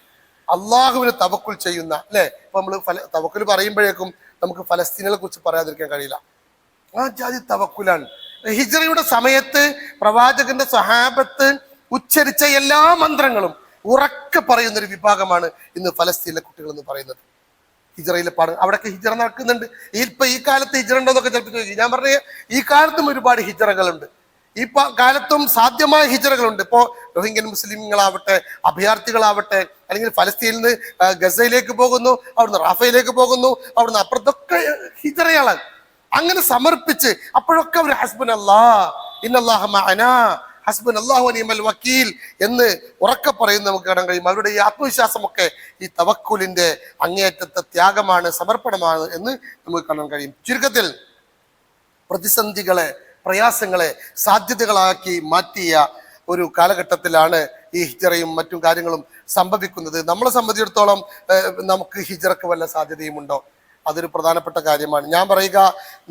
അള്ളാഹുവിന് തവക്കുൽ ചെയ്യുന്ന, അല്ലെ? ഇപ്പൊ നമ്മൾ തവക്കുൽ പറയുമ്പോഴേക്കും നമുക്ക് ഫലസ്തീനെ കുറിച്ച് പറയാതിരിക്കാൻ കഴിയില്ല. ആ ജാതി തവക്കുലാണ്. ഹിജറയുടെ സമയത്ത് പ്രവാചകന്റെ സഹാബത്ത് ഉച്ചരിച്ച എല്ലാ മന്ത്രങ്ങളും ഉറക്കെ പറയുന്ന ഒരു വിഭാഗമാണ് ഇന്ന് ഫലസ്തീനിലെ കുട്ടികൾ എന്ന് പറയുന്നത്. ഹിജറയിലെ പാട് അവിടെയൊക്കെ ഹിജറ നടക്കുന്നുണ്ട്. ഈ കാലത്ത് ഹിജറ ഉണ്ടോന്നൊക്കെ ചിലപ്പോൾ ചോദിക്കും. ഞാൻ പറഞ്ഞ ഈ കാലത്തും ഒരുപാട് ഹിജറകളുണ്ട്. ഈ കാലത്തും സാധ്യമായ ഹിജറകളുണ്ട്. ഇപ്പോ റോഹിംഗ്യൻ മുസ്ലിങ്ങളാവട്ടെ, അഭയാർത്ഥികളാവട്ടെ, അല്ലെങ്കിൽ ഫലസ്തീനിൽ നിന്ന് ഗസയിലേക്ക് പോകുന്നു, അവിടുന്ന് റാഫയിലേക്ക് പോകുന്നു, അവിടുന്ന് അപ്പുറത്തൊക്കെ ഹിജറകളാണ്. അങ്ങനെ സമർപ്പിച്ച് അപ്പോഴൊക്കെ അവർ ഹസ്ബുനല്ലാഹ് ഇന്നല്ലാഹ മഅനാ ഹസ്ബുനല്ലാഹു വനിഅമൽ വക്കീൽ എന്ന് ഉറക്കെ പറയുന്ന നമുക്ക് കാണാൻ കഴിയും. അവരുടെ ഈ ആത്മവിശ്വാസമൊക്കെ ഈ തവക്കുലിന്റെ അങ്ങേയറ്റത്തെ ത്യാഗമാണ്, സമർപ്പണമാണ് എന്ന് നമുക്ക് കാണാൻ കഴിയും. ചുരുക്കത്തിൽ പ്രതിസന്ധികളെ, പ്രയാസങ്ങളെ സാധ്യതകളാക്കി മാറ്റിയ ഒരു കാലഘട്ടത്തിലാണ് ഈ ഹിജറയും മറ്റും കാര്യങ്ങളും സംഭവിക്കുന്നത്. നമ്മളെ സംബന്ധിച്ചിടത്തോളം നമുക്ക് ഹിജറക്ക് വല്ല സാധ്യതയുമുണ്ടോ? അതൊരു പ്രധാനപ്പെട്ട കാര്യമാണ്. ഞാൻ പറയുക,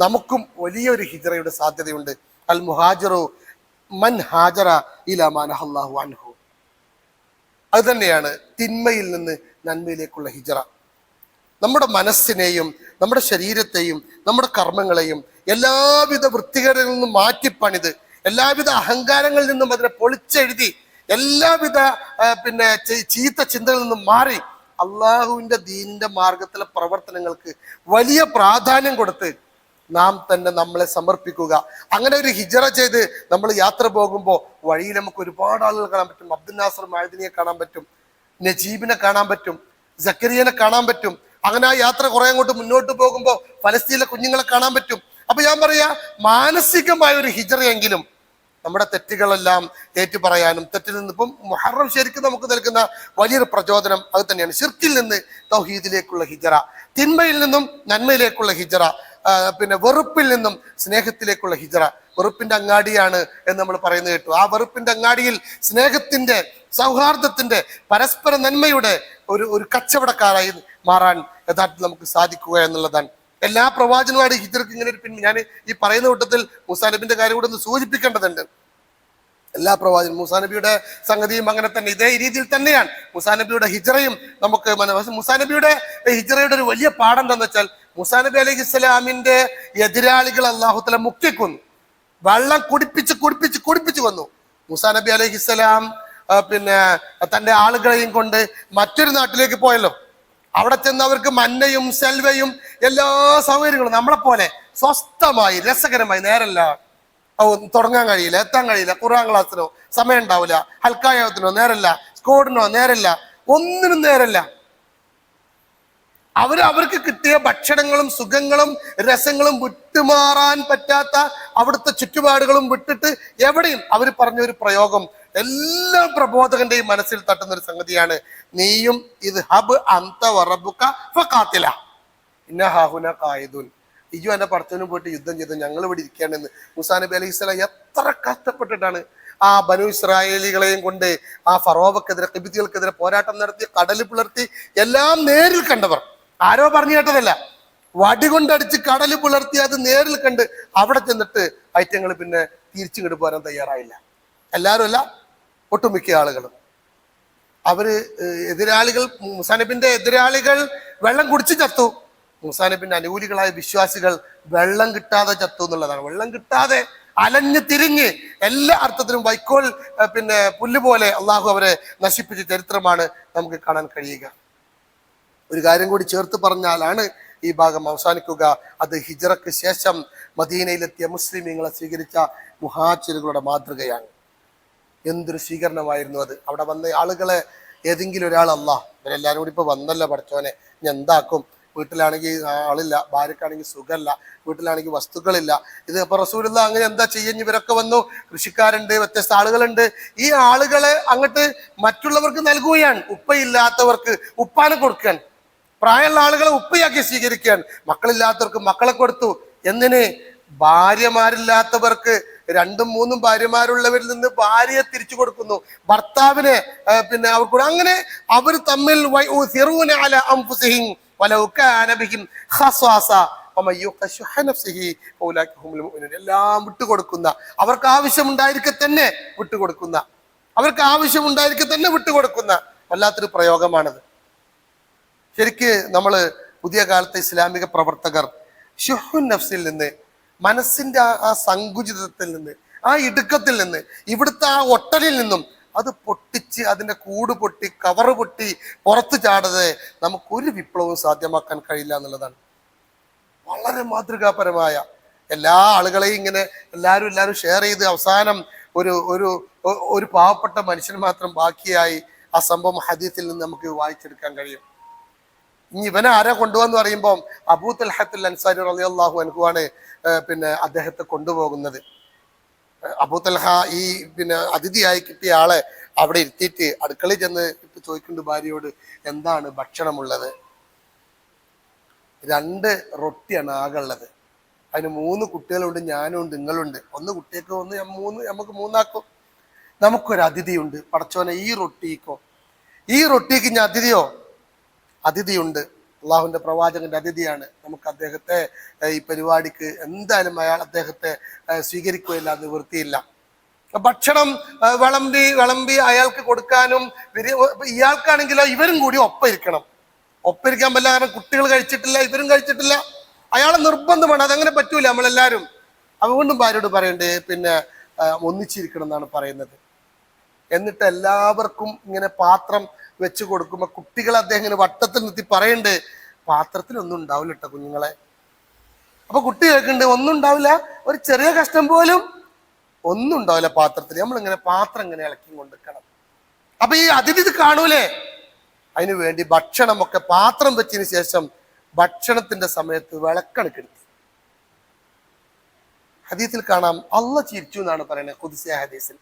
നമുക്കും വലിയൊരു ഹിജറയുടെ സാധ്യതയുണ്ട്. അൽ മുഹാജിറു മൻ ഹാജറ ഇലാ മാ നഹല്ലാഹു അൻഹു. അത് തന്നെയാണ് തിന്മയിൽ നിന്ന് നന്മയിലേക്കുള്ള ഹിജറ. നമ്മുടെ മനസ്സിനെയും നമ്മുടെ ശരീരത്തെയും നമ്മുടെ കർമ്മങ്ങളെയും എല്ലാവിധ വൃത്തികളിൽ നിന്നും മാറ്റിപ്പണിത്, എല്ലാവിധ അഹങ്കാരങ്ങളിൽ നിന്നും അതിനെ പൊളിച്ചെഴുതി, എല്ലാവിധ ചീത്ത ചിന്തകളിൽ നിന്നും മാറി അള്ളാഹുവിന്റെ ദീനിന്റെ മാർഗത്തിലെ പ്രവർത്തനങ്ങൾക്ക് വലിയ പ്രാധാന്യം കൊടുത്ത് നാം തന്നെ നമ്മളെ സമർപ്പിക്കുക. അങ്ങനെ ഒരു ഹിജറ ചെയ്ത് നമ്മൾ യാത്ര പോകുമ്പോൾ വഴിയിൽ നമുക്ക് ഒരുപാട് ആളുകൾ കാണാൻ പറ്റും. അബ്ദുൽ നാസർ മഅദിനിയെ കാണാൻ പറ്റും, നജീബിനെ കാണാൻ പറ്റും, സക്കരിയനെ കാണാൻ പറ്റും. അങ്ങനെ ആ യാത്ര കുറെ അങ്ങോട്ട് മുന്നോട്ട് പോകുമ്പോൾ ഫലസ്തീനിലെ കുഞ്ഞുങ്ങളെ കാണാൻ പറ്റും. അപ്പൊ ഞാൻ പറയാ, മാനസികമായ ഒരു ഹിജറയെങ്കിലും നമ്മുടെ തെറ്റുകളെല്ലാം ഏറ്റുപറയാനും, തെറ്റിൽ നിന്ന് ഇപ്പം മുഹറം ശരിക്കും നമുക്ക് നൽകുന്ന വലിയൊരു പ്രചോദനം അത് തന്നെയാണ്. ശിർക്കിൽ നിന്ന് തൗഹീദിലേക്കുള്ള ഹിജറ, തിന്മയിൽ നിന്നും നന്മയിലേക്കുള്ള ഹിജറ, വെറുപ്പിൽ നിന്നും സ്നേഹത്തിലേക്കുള്ള ഹിജറ. വെറുപ്പിന്റെ അങ്ങാടിയാണ് എന്ന് നമ്മൾ പറയുന്നത് കേട്ടു. ആ വെറുപ്പിന്റെ അങ്ങാടിയിൽ സ്നേഹത്തിന്റെ, സൗഹാർദ്ദത്തിന്റെ, പരസ്പര നന്മയുടെ ഒരു കച്ചവടക്കാരായി മാറാൻ യഥാർത്ഥത്തിൽ നമുക്ക് സാധിക്കുക എന്നുള്ളതാണ്. എല്ലാ പ്രവാചകന്മാരുടെ ഹിജറക്ക് ഇങ്ങനെ ഒരു ഞാൻ ഈ പറയുന്ന കൂട്ടത്തിൽ മൂസാ നബിന്റെ കാര്യം കൂടെ ഒന്ന് സൂചിപ്പിക്കേണ്ടതുണ്ട്. എല്ലാ പ്രവാചകൻ മൂസാ നബിയുടെ സംഗതിയും അങ്ങനെ തന്നെ ഇതേ രീതിയിൽ തന്നെയാണ്. മൂസാ നബിയുടെ ഹിജറയും നമുക്ക് മൂസാ നബിയുടെ ഹിജറയുടെ ഒരു വലിയ പാഠം എന്താന്ന് വെച്ചാൽ, മൂസാ നബി അലൈഹി ഇസ്ലാമിന്റെ എതിരാളികൾ അല്ലാഹു തആല മുക്കിക്കൊന്നു, വെള്ളം കുടിപ്പിച്ച് കൊന്നു. മൂസാ നബി അലൈഹി ഇസ്ലാം തന്റെ ആളുകളെയും കൊണ്ട് മറ്റൊരു നാട്ടിലേക്ക് പോയല്ലോ. അവിടെ ചെന്ന് അവർക്ക് മന്നയും സെൽവയും എല്ലാ സൗകര്യങ്ങളും നമ്മളെ പോലെ സ്വസ്ഥമായി രസകരമായി, നേരല്ല തുടങ്ങാൻ കഴിയില്ല, എത്താൻ കഴിയില്ല, ഖുർആൻ ക്ലാസ്സിനോ സമയം ഉണ്ടാവില്ല, ഹൽക്കായത്തിനോ നേരല്ല, സ്കോഡിനോ നേരല്ല, ഒന്നിനും നേരല്ല. അവർക്ക് കിട്ടിയ ഭക്ഷണങ്ങളും സുഖങ്ങളും രസങ്ങളും വിട്ടുമാറാൻ പറ്റാത്ത അവിടുത്തെ ചുറ്റുപാടുകളും വിട്ടിട്ട് എവിടെയും അവർ പറഞ്ഞ ഒരു പ്രയോഗം എല്ലാ പ്രബോധകന്റെയും മനസ്സിൽ തട്ടുന്ന ഒരു സംഗതിയാണ്. നീയും ഇത് ഹബ് അന്ത വറബുക ഫഖാതില ഇന്നഹാഹുന ഖായിദുൻ. ഇയ്യോ എന്റെ പടച്ചവനും പോയിട്ട് യുദ്ധം ചെയ്ത് ഞങ്ങൾ ഇവിടെ ഇരിക്കുകയാണെന്ന് മൂസാ നബി അലൈഹി സ്വലാം എത്ര കഷ്ടപ്പെട്ടിട്ടാണ് ആ ബനു ഇസ്രായേലികളെയും കൊണ്ട് ആ ഫറോവക്കെതിരെ, ഖിബ്തികൾക്കെതിരെ പോരാട്ടം നടത്തി, കടൽ പിളർത്തി, എല്ലാം നേരിൽ കണ്ടവർ. ആരോ പറഞ്ഞു കേട്ടതല്ല, വടികൊണ്ടടിച്ച് കടൽ പിളർത്തി അത് നേരിൽ കണ്ട് അവിടെ ചെന്നിട്ട് ഐറ്റങ്ങൾ തിരിച്ചിങ്ങോട്ട് പോരാൻ തയ്യാറായില്ല. എല്ലാവരും അല്ല, ഒട്ടുമിക്ക ആളുകളും. എതിരാളികൾ, മൂസാ നബിന്റെ എതിരാളികൾ വെള്ളം കുടിച്ച് ചത്തു. മൂസാ നബിന്റെ അനുകൂലികളായ വിശ്വാസികൾ വെള്ളം കിട്ടാതെ ചത്തു എന്നുള്ളതാണ്. വെള്ളം കിട്ടാതെ അലഞ്ഞ് തിരിഞ്ഞ് എല്ലാ അർത്ഥത്തിലും വൈക്കോൽ പുല്ല് പോലെ അള്ളാഹു അവരെ നശിപ്പിച്ച ചരിത്രമാണ് നമുക്ക് കാണാൻ കഴിയുക. ഒരു കാര്യം കൂടി ചേർത്ത് പറഞ്ഞാലാണ് ഈ ഭാഗം അവസാനിക്കുക. അത് ഹിജറക്ക് ശേഷം മദീനയിലെത്തിയ മുസ്ലിമീങ്ങളെ സ്വീകരിച്ച മുഹാജിറുകളുടെ മാതൃകയാണ്. എന്തൊരു സ്വീകരണമായിരുന്നു അത്. അവിടെ വന്ന ആളുകളെ ഏതെങ്കിലും ഒരാൾ, ഇവരെല്ലാരും കൂടി ഇപ്പൊ വന്നല്ലോ പടച്ചോനെ, ഞാൻ എന്താക്കും വീട്ടിലാണെങ്കിൽ ആളില്ല, ഭാര്യക്കാണെങ്കിൽ സുഖമല്ല, വീട്ടിലാണെങ്കിൽ വസ്തുക്കളില്ല. ഇത് അപ്പൊ റസൂലുള്ള അങ്ങനെ എന്താ ചെയ്യുന്ന? ഇവരൊക്കെ വന്നു, കൃഷിക്കാരുണ്ട്, വ്യത്യസ്ത ആളുകളുണ്ട്. ഈ ആളുകളെ അങ്ങോട്ട് മറ്റുള്ളവർക്ക് നൽകുകയാണ്. ഉപ്പയില്ലാത്തവർക്ക് ഉപ്പാനെ കൊടുക്കാൻ, പ്രായമുള്ള ആളുകളെ ഉപ്പയാക്കി സ്വീകരിക്കാൻ, മക്കളില്ലാത്തവർക്ക് മക്കളെ കൊടുത്തു. എന്തിന്? ഭാര്യമാരില്ലാത്തവർക്ക് 2-3 ഭാര്യമാരുള്ളവരിൽ നിന്ന് ഭാര്യയെ തിരിച്ചു കൊടുക്കുന്നു, ഭർത്താവിനെ അവർക്ക്. അങ്ങനെ അവർ തമ്മിൽ എല്ലാം വിട്ടുകൊടുക്കുന്ന, അവർക്ക് ആവശ്യമുണ്ടായിരിക്കെ തന്നെ വിട്ടുകൊടുക്കുന്ന വല്ലാത്തൊരു പ്രയോഗമാണത്. ശരിക്ക് നമ്മൾ പുതിയ കാലത്തെ ഇസ്ലാമിക പ്രവർത്തകർ ശുഹ്ഉൻ നഫ്സിൽ നിന്ന്, മനസ്സിന്റെ ആ സങ്കുചിതത്തിൽ നിന്ന്, ആ ഇടുക്കത്തിൽ നിന്ന്, ഇവിടുത്തെ ആ ഒട്ടലിൽ നിന്നും അത് പൊട്ടിച്ച്, അതിന്റെ കൂട് പൊട്ടി, കവറ് പൊട്ടി പുറത്തു ചാടാതെ നമുക്കൊരു വിപ്ലവവും സാധ്യമാക്കാൻ കഴിയില്ല എന്നുള്ളതാണ്. വളരെ മാതൃകാപരമായ, എല്ലാ ആളുകളെയും ഇങ്ങനെ എല്ലാവരും ഷെയർ ചെയ്ത് അവസാനം ഒരു പാവപ്പെട്ട മനുഷ്യൻ മാത്രം ബാക്കിയായി ആ സംഭവം ഹദീസിൽ നിന്ന് നമുക്ക് വായിച്ചെടുക്കാൻ കഴിയും. ഇനി ഇവനെ ആരാ കൊണ്ടുപോകാന്ന് പറയുമ്പോൾ അബൂ തൽഹത്തുൽ അൻസാരി റളിയല്ലാഹു അൻഹു ആണ് അദ്ദേഹത്തെ കൊണ്ടുപോകുന്നത്. അബൂ തൽഹ ഈ അതിഥിയായി കിട്ടിയ ആളെ അവിടെ ഇരുത്തിയിട്ട് അടുക്കളയിൽ ചെന്ന് ചോദിക്കുന്നുണ്ട് ഭാര്യയോട്, എന്താണ് ഭക്ഷണമുള്ളത്? 2 റൊട്ടിയാണ് ആകെ ഉള്ളത്. അതിന് 3 കുട്ടികളുണ്ട്, ഞാനുണ്ട്, നിങ്ങളുണ്ട്. 1 കുട്ടിയൊക്കെ നമുക്ക് 3 നമുക്കൊരു അതിഥിയുണ്ട്. പടച്ചോനെ, ഈ റൊട്ടിക്ക് ഞാൻ അതിഥിയുണ്ട്. അള്ളാഹുവിന്റെ പ്രവാചകന്റെ അതിഥിയാണ്. നമുക്ക് അദ്ദേഹത്തെ ഈ പരിപാടിക്ക് എന്തായാലും അദ്ദേഹത്തെ സ്വീകരിക്കുകയില്ല, നിവൃത്തിയില്ല. ഭക്ഷണം വിളമ്പി അയാൾക്ക് കൊടുക്കാനും, ഇയാൾക്കാണെങ്കിലോ ഇവരും കൂടി ഒപ്പം ഇരിക്കാൻ പറ്റില്ല. കാരണം കുട്ടികൾ കഴിച്ചിട്ടില്ല, ഇവരും കഴിച്ചിട്ടില്ല. അയാളെ നിർബന്ധമാണ്, അതങ്ങനെ പറ്റൂല. നമ്മളെല്ലാവരും അതുകൊണ്ടും ഭാര്യയോട് പറയണ്ടേ ഒന്നിച്ചിരിക്കണം എന്നാണ് പറയുന്നത്. എന്നിട്ട് എല്ലാവർക്കും ഇങ്ങനെ പാത്രം വെച്ച് കൊടുക്കുമ്പോ കുട്ടികൾ അദ്ദേഹം ഇങ്ങനെ വട്ടത്തിൽ നിർത്തി പറയണ്ടേ, പാത്രത്തിലൊന്നും ഉണ്ടാവില്ല കേട്ടോ കുഞ്ഞുങ്ങളെ. അപ്പൊ കുട്ടി കേൾക്കണ്ട്, ഒന്നും ഉണ്ടാവില്ല, ഒരു ചെറിയ കഷ്ണം പോലും ഒന്നും ഉണ്ടാവില്ല പാത്രത്തിൽ. നമ്മളിങ്ങനെ പാത്രം ഇങ്ങനെ ഇളക്കി കൊണ്ടിരിക്കണം. അപ്പൊ ഈ അതിഥി ഇത് കാണൂലേ? അതിനു വേണ്ടി ഭക്ഷണമൊക്കെ പാത്രം വെച്ചതിന് ശേഷം ഭക്ഷണത്തിന്റെ സമയത്ത് വിളക്കണക്കെടുത്തി. ഹദീസിൽ കാണാം, അള്ളാഹ് ചിരിച്ചു എന്നാണ് പറയുന്നത്. ഖുദ്സിയ ഹദീസിൽ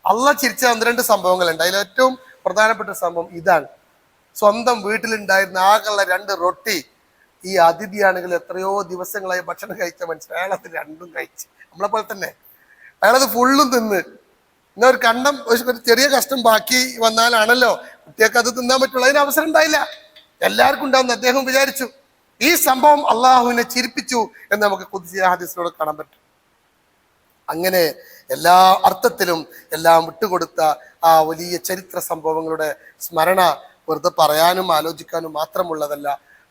അള്ളാഹ് ചിരിച്ച 12 സംഭവങ്ങളുണ്ട്. അതിൽ ഏറ്റവും പ്രധാനപ്പെട്ട സംഭവം ഇതാണ്. സ്വന്തം വീട്ടിലുണ്ടായിരുന്ന ആകെയുള്ള 2 റൊട്ടി ഈ അതിഥിയാണെങ്കിൽ എത്രയോ ദിവസങ്ങളായി ഭക്ഷണം കഴിച്ച മനുഷ്യൻ, അയാളത് 2ഉം കഴിച്ച്, നമ്മളെ പോലെ തന്നെ അയാളത് ഫുള്ളും തിന്ന്. എന്നാ ഒരു കണ്ടം, ഒരു ചെറിയ കഷ്ടം ബാക്കി വന്നാലാണല്ലോ കുട്ടിയൊക്കെ അത് തിന്നാൻ പറ്റുള്ളൂ. അതിന് അവസരം ഉണ്ടായില്ല, എല്ലാവർക്കും ഉണ്ടാവുന്ന അദ്ദേഹം വിചാരിച്ചു. ഈ സംഭവം അള്ളാഹുവിനെ ചിരിപ്പിച്ചു എന്ന് നമുക്ക് ഖുദ്സിയ ഹദീസിലൂടെ കാണാൻ പറ്റും. അങ്ങനെ എല്ലാ അർത്ഥത്തിലും എല്ലാം വിട്ടുകൊടുത്ത ആ വലിയ ചരിത്ര സംഭവങ്ങളുടെ സ്മരണ വെറുതെ പറയാനും ആലോചിക്കാനും മാത്രമുള്ളതല്ല.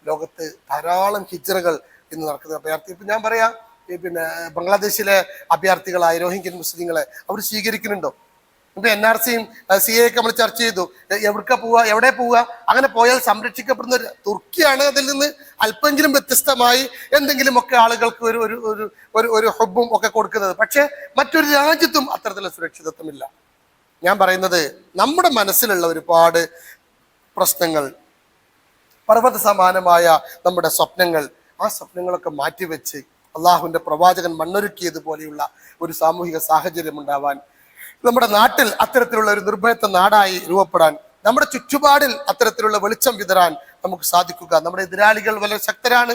ലോകത്ത് ധാരാളം ഹിജ്റകൾ ഇന്ന് നടക്കുന്ന അഭയാർത്ഥി, ഇപ്പൊ ഞാൻ പറയാം, ബംഗ്ലാദേശിലെ അഭയാർത്ഥികളായ രോഹിംഗ്യൻ മുസ്ലിങ്ങളെ അവർ സ്വീകരിക്കുന്നുണ്ടോ? ഇപ്പൊ NRCയും CA ഒക്കെ നമ്മൾ ചർച്ച ചെയ്തു. എവിടെ പോവുക? അങ്ങനെ പോയാൽ സംരക്ഷിക്കപ്പെടുന്ന തുർക്കിയാണ് അതിൽ നിന്ന് അല്പെങ്കിലും വ്യത്യസ്തമായി എന്തെങ്കിലുമൊക്കെ ആളുകൾക്ക് ഒരു ഹുബും ഒക്കെ കൊടുക്കുന്നത്. പക്ഷെ മറ്റൊരു രാജ്യത്തും അത്തരത്തിലുള്ള സുരക്ഷിതത്വമില്ല. ഞാൻ പറയുന്നത്, നമ്മുടെ മനസ്സിലുള്ള ഒരുപാട് പ്രശ്നങ്ങൾ, പർവ്വത സമാനമായ നമ്മുടെ സ്വപ്നങ്ങൾ, ആ സ്വപ്നങ്ങളൊക്കെ മാറ്റിവെച്ച് അള്ളാഹുവിന്റെ പ്രവാചകൻ മണ്ണൊരുക്കിയതുപോലെയുള്ള ഒരു സാമൂഹിക സാഹചര്യം ഉണ്ടാവാൻ, നമ്മുടെ നാട്ടിൽ അത്തരത്തിലുള്ള ഒരു നിർഭയത്വ നാടായി രൂപപ്പെടാൻ, നമ്മുടെ ചുറ്റുപാടിൽ അത്തരത്തിലുള്ള വെളിച്ചം വിതറാൻ നമുക്ക് സാധിക്കുക. നമ്മുടെ എതിരാളികൾ വളരെ ശക്തരാണ്.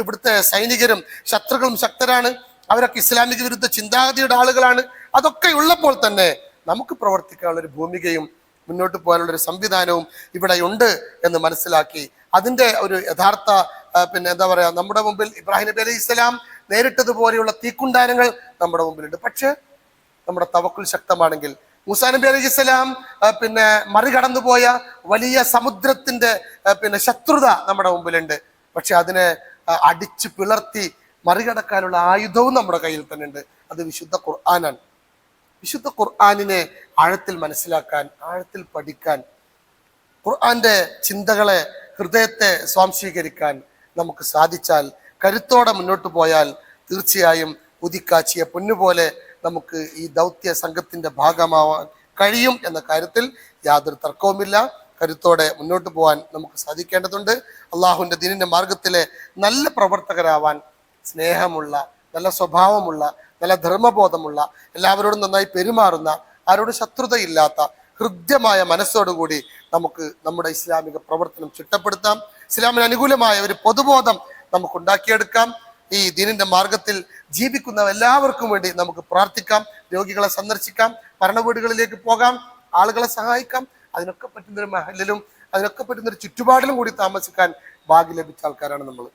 ഇവിടുത്തെ സൈനികരും ശത്രുക്കളും ശക്തരാണ്. അവരൊക്കെ ഇസ്ലാമിക വിരുദ്ധ ചിന്താഗതിയുടെ ആളുകളാണ്. അതൊക്കെ ഉള്ളപ്പോൾ തന്നെ നമുക്ക് പ്രവർത്തിക്കാനുള്ള ഒരു ഭൂമികയും മുന്നോട്ട് പോകാനുള്ള ഒരു സംവിധാനവും ഇവിടെ ഉണ്ട് എന്ന് മനസ്സിലാക്കി, അതിന്റെ ഒരു യഥാർത്ഥ എന്താ പറയാ, നമ്മുടെ മുമ്പിൽ ഇബ്രാഹിം നബി അലൈഹി ഇസ്ലാം നേരിട്ടതുപോലെയുള്ള തീക്കുണ്ടാനങ്ങൾ നമ്മുടെ മുമ്പിലുണ്ട്. പക്ഷെ നമ്മുടെ തവക്കുൽ ശക്തമാണെങ്കിൽ, മൂസാ നബി അലൈഹി സ്വലാം മറികടന്നു പോയ വലിയ സമുദ്രത്തിന്റെ ശത്രുത നമ്മുടെ മുമ്പിലുണ്ട്. പക്ഷെ അതിനെ അടിച്ചു പിളർത്തി മറികടക്കാനുള്ള ആയുധവും നമ്മുടെ കയ്യിൽ തന്നെ ഉണ്ട്. അത് വിശുദ്ധ ഖുർആനാണ്. വിശുദ്ധ ഖുർആനിനെ ആഴത്തിൽ മനസ്സിലാക്കാൻ, ആഴത്തിൽ പഠിക്കാൻ, ഖുർആന്റെ ചിന്തകളെ, ഹൃദയത്തെ സ്വാംശീകരിക്കാൻ നമുക്ക് സാധിച്ചാൽ, കരുത്തോടെ മുന്നോട്ട് പോയാൽ തീർച്ചയായും ഉദിക്കാച്ചിയ പൊന്നുപോലെ നമുക്ക് ഈ ദൗത്യ സംഘത്തിന്റെ ഭാഗമാവാൻ കഴിയും എന്ന കാര്യത്തിൽ യാതൊരു തർക്കവുമില്ല. കരുത്തോടെ മുന്നോട്ട് പോകാൻ നമുക്ക് സാധിക്കേണ്ടതുണ്ട്. അള്ളാഹുവിൻ്റെ ദീനിൻ്റെ മാർഗത്തിലെ നല്ല പ്രവർത്തകരാവാൻ സ്നേഹമുള്ള, നല്ല സ്വഭാവമുള്ള, നല്ല ധർമ്മബോധമുള്ള, എല്ലാവരോടും നന്നായി പെരുമാറുന്ന, ആരോടും ശത്രുതയില്ലാത്ത ഹൃദ്യമായ മനസ്സോടുകൂടി നമുക്ക് നമ്മുടെ ഇസ്ലാമിക പ്രവർത്തനം ചിട്ടപ്പെടുത്താം. ഇസ്ലാമിന് അനുകൂലമായ ഒരു പൊതുബോധം നമുക്ക് ഉണ്ടാക്കിയെടുക്കാം. ഈ ദീനിന്റെ മാർഗത്തിൽ ജീവിക്കുന്ന എല്ലാവർക്കും വേണ്ടി നമുക്ക് പ്രാർത്ഥിക്കാം, രോഗികളെ സന്ദർശിക്കാം, ഭരണവീടുകളിലേക്ക് പോകാം, ആളുകളെ സഹായിക്കാം. അതിനൊക്കെ പറ്റുന്നൊരു മഹലിലും അതിനൊക്കെ പറ്റുന്നൊരു ചുറ്റുപാടിലും കൂടി താമസിക്കാൻ ഭാഗ്യം ലഭിച്ച ആൾക്കാരാണ് നമ്മൾ.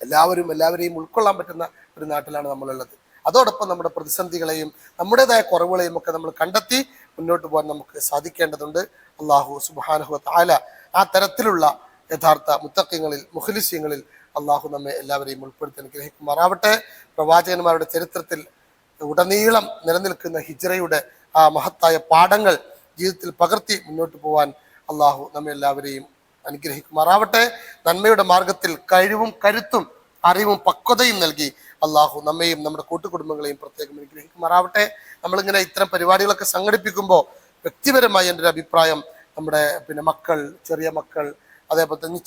എല്ലാവരെയും ഉൾക്കൊള്ളാൻ പറ്റുന്ന ഒരു നാട്ടിലാണ് നമ്മളുള്ളത്. അതോടൊപ്പം നമ്മുടെ പ്രതിസന്ധികളെയും നമ്മുടേതായ കുറവുകളെയും ഒക്കെ നമ്മൾ കണ്ടെത്തി മുന്നോട്ട് പോകാൻ നമുക്ക് സാധിക്കേണ്ടതുണ്ട്. അള്ളാഹു സുബ്ഹാനഹു വ തആല ആ തരത്തിലുള്ള യഥാർത്ഥ മുത്തഖീങ്ങളിൽ, മുഖ്ലിസീങ്ങളിൽ അള്ളാഹു നമ്മെ എല്ലാവരെയും ഉൾപ്പെടുത്തി അനുഗ്രഹിക്കുമാറാവട്ടെ. പ്രവാചകന്മാരുടെ ചരിത്രത്തിൽ ഉടനീളം നിലനിൽക്കുന്ന ഹിജ്റയുടെ ആ മഹത്തായ പാഠങ്ങൾ ജീവിതത്തിൽ പകർത്തി മുന്നോട്ട് പോകാൻ അള്ളാഹു നമ്മെ എല്ലാവരെയും അനുഗ്രഹിക്കുമാറാവട്ടെ. നന്മയുടെ മാർഗത്തിൽ കഴിവും കരുത്തും അറിവും പക്വതയും നൽകി അള്ളാഹു നമ്മയും നമ്മുടെ കൂട്ടുകുടുംബങ്ങളെയും പ്രത്യേകം അനുഗ്രഹിക്കുമാറാവട്ടെ. നമ്മളിങ്ങനെ ഇത്തരം പരിപാടികളൊക്കെ സംഘടിപ്പിക്കുമ്പോൾ വ്യക്തിപരമായി എൻ്റെ ഒരു അഭിപ്രായം, നമ്മുടെ മക്കൾ, ചെറിയ മക്കൾ, അതേപോലെ തന്നെ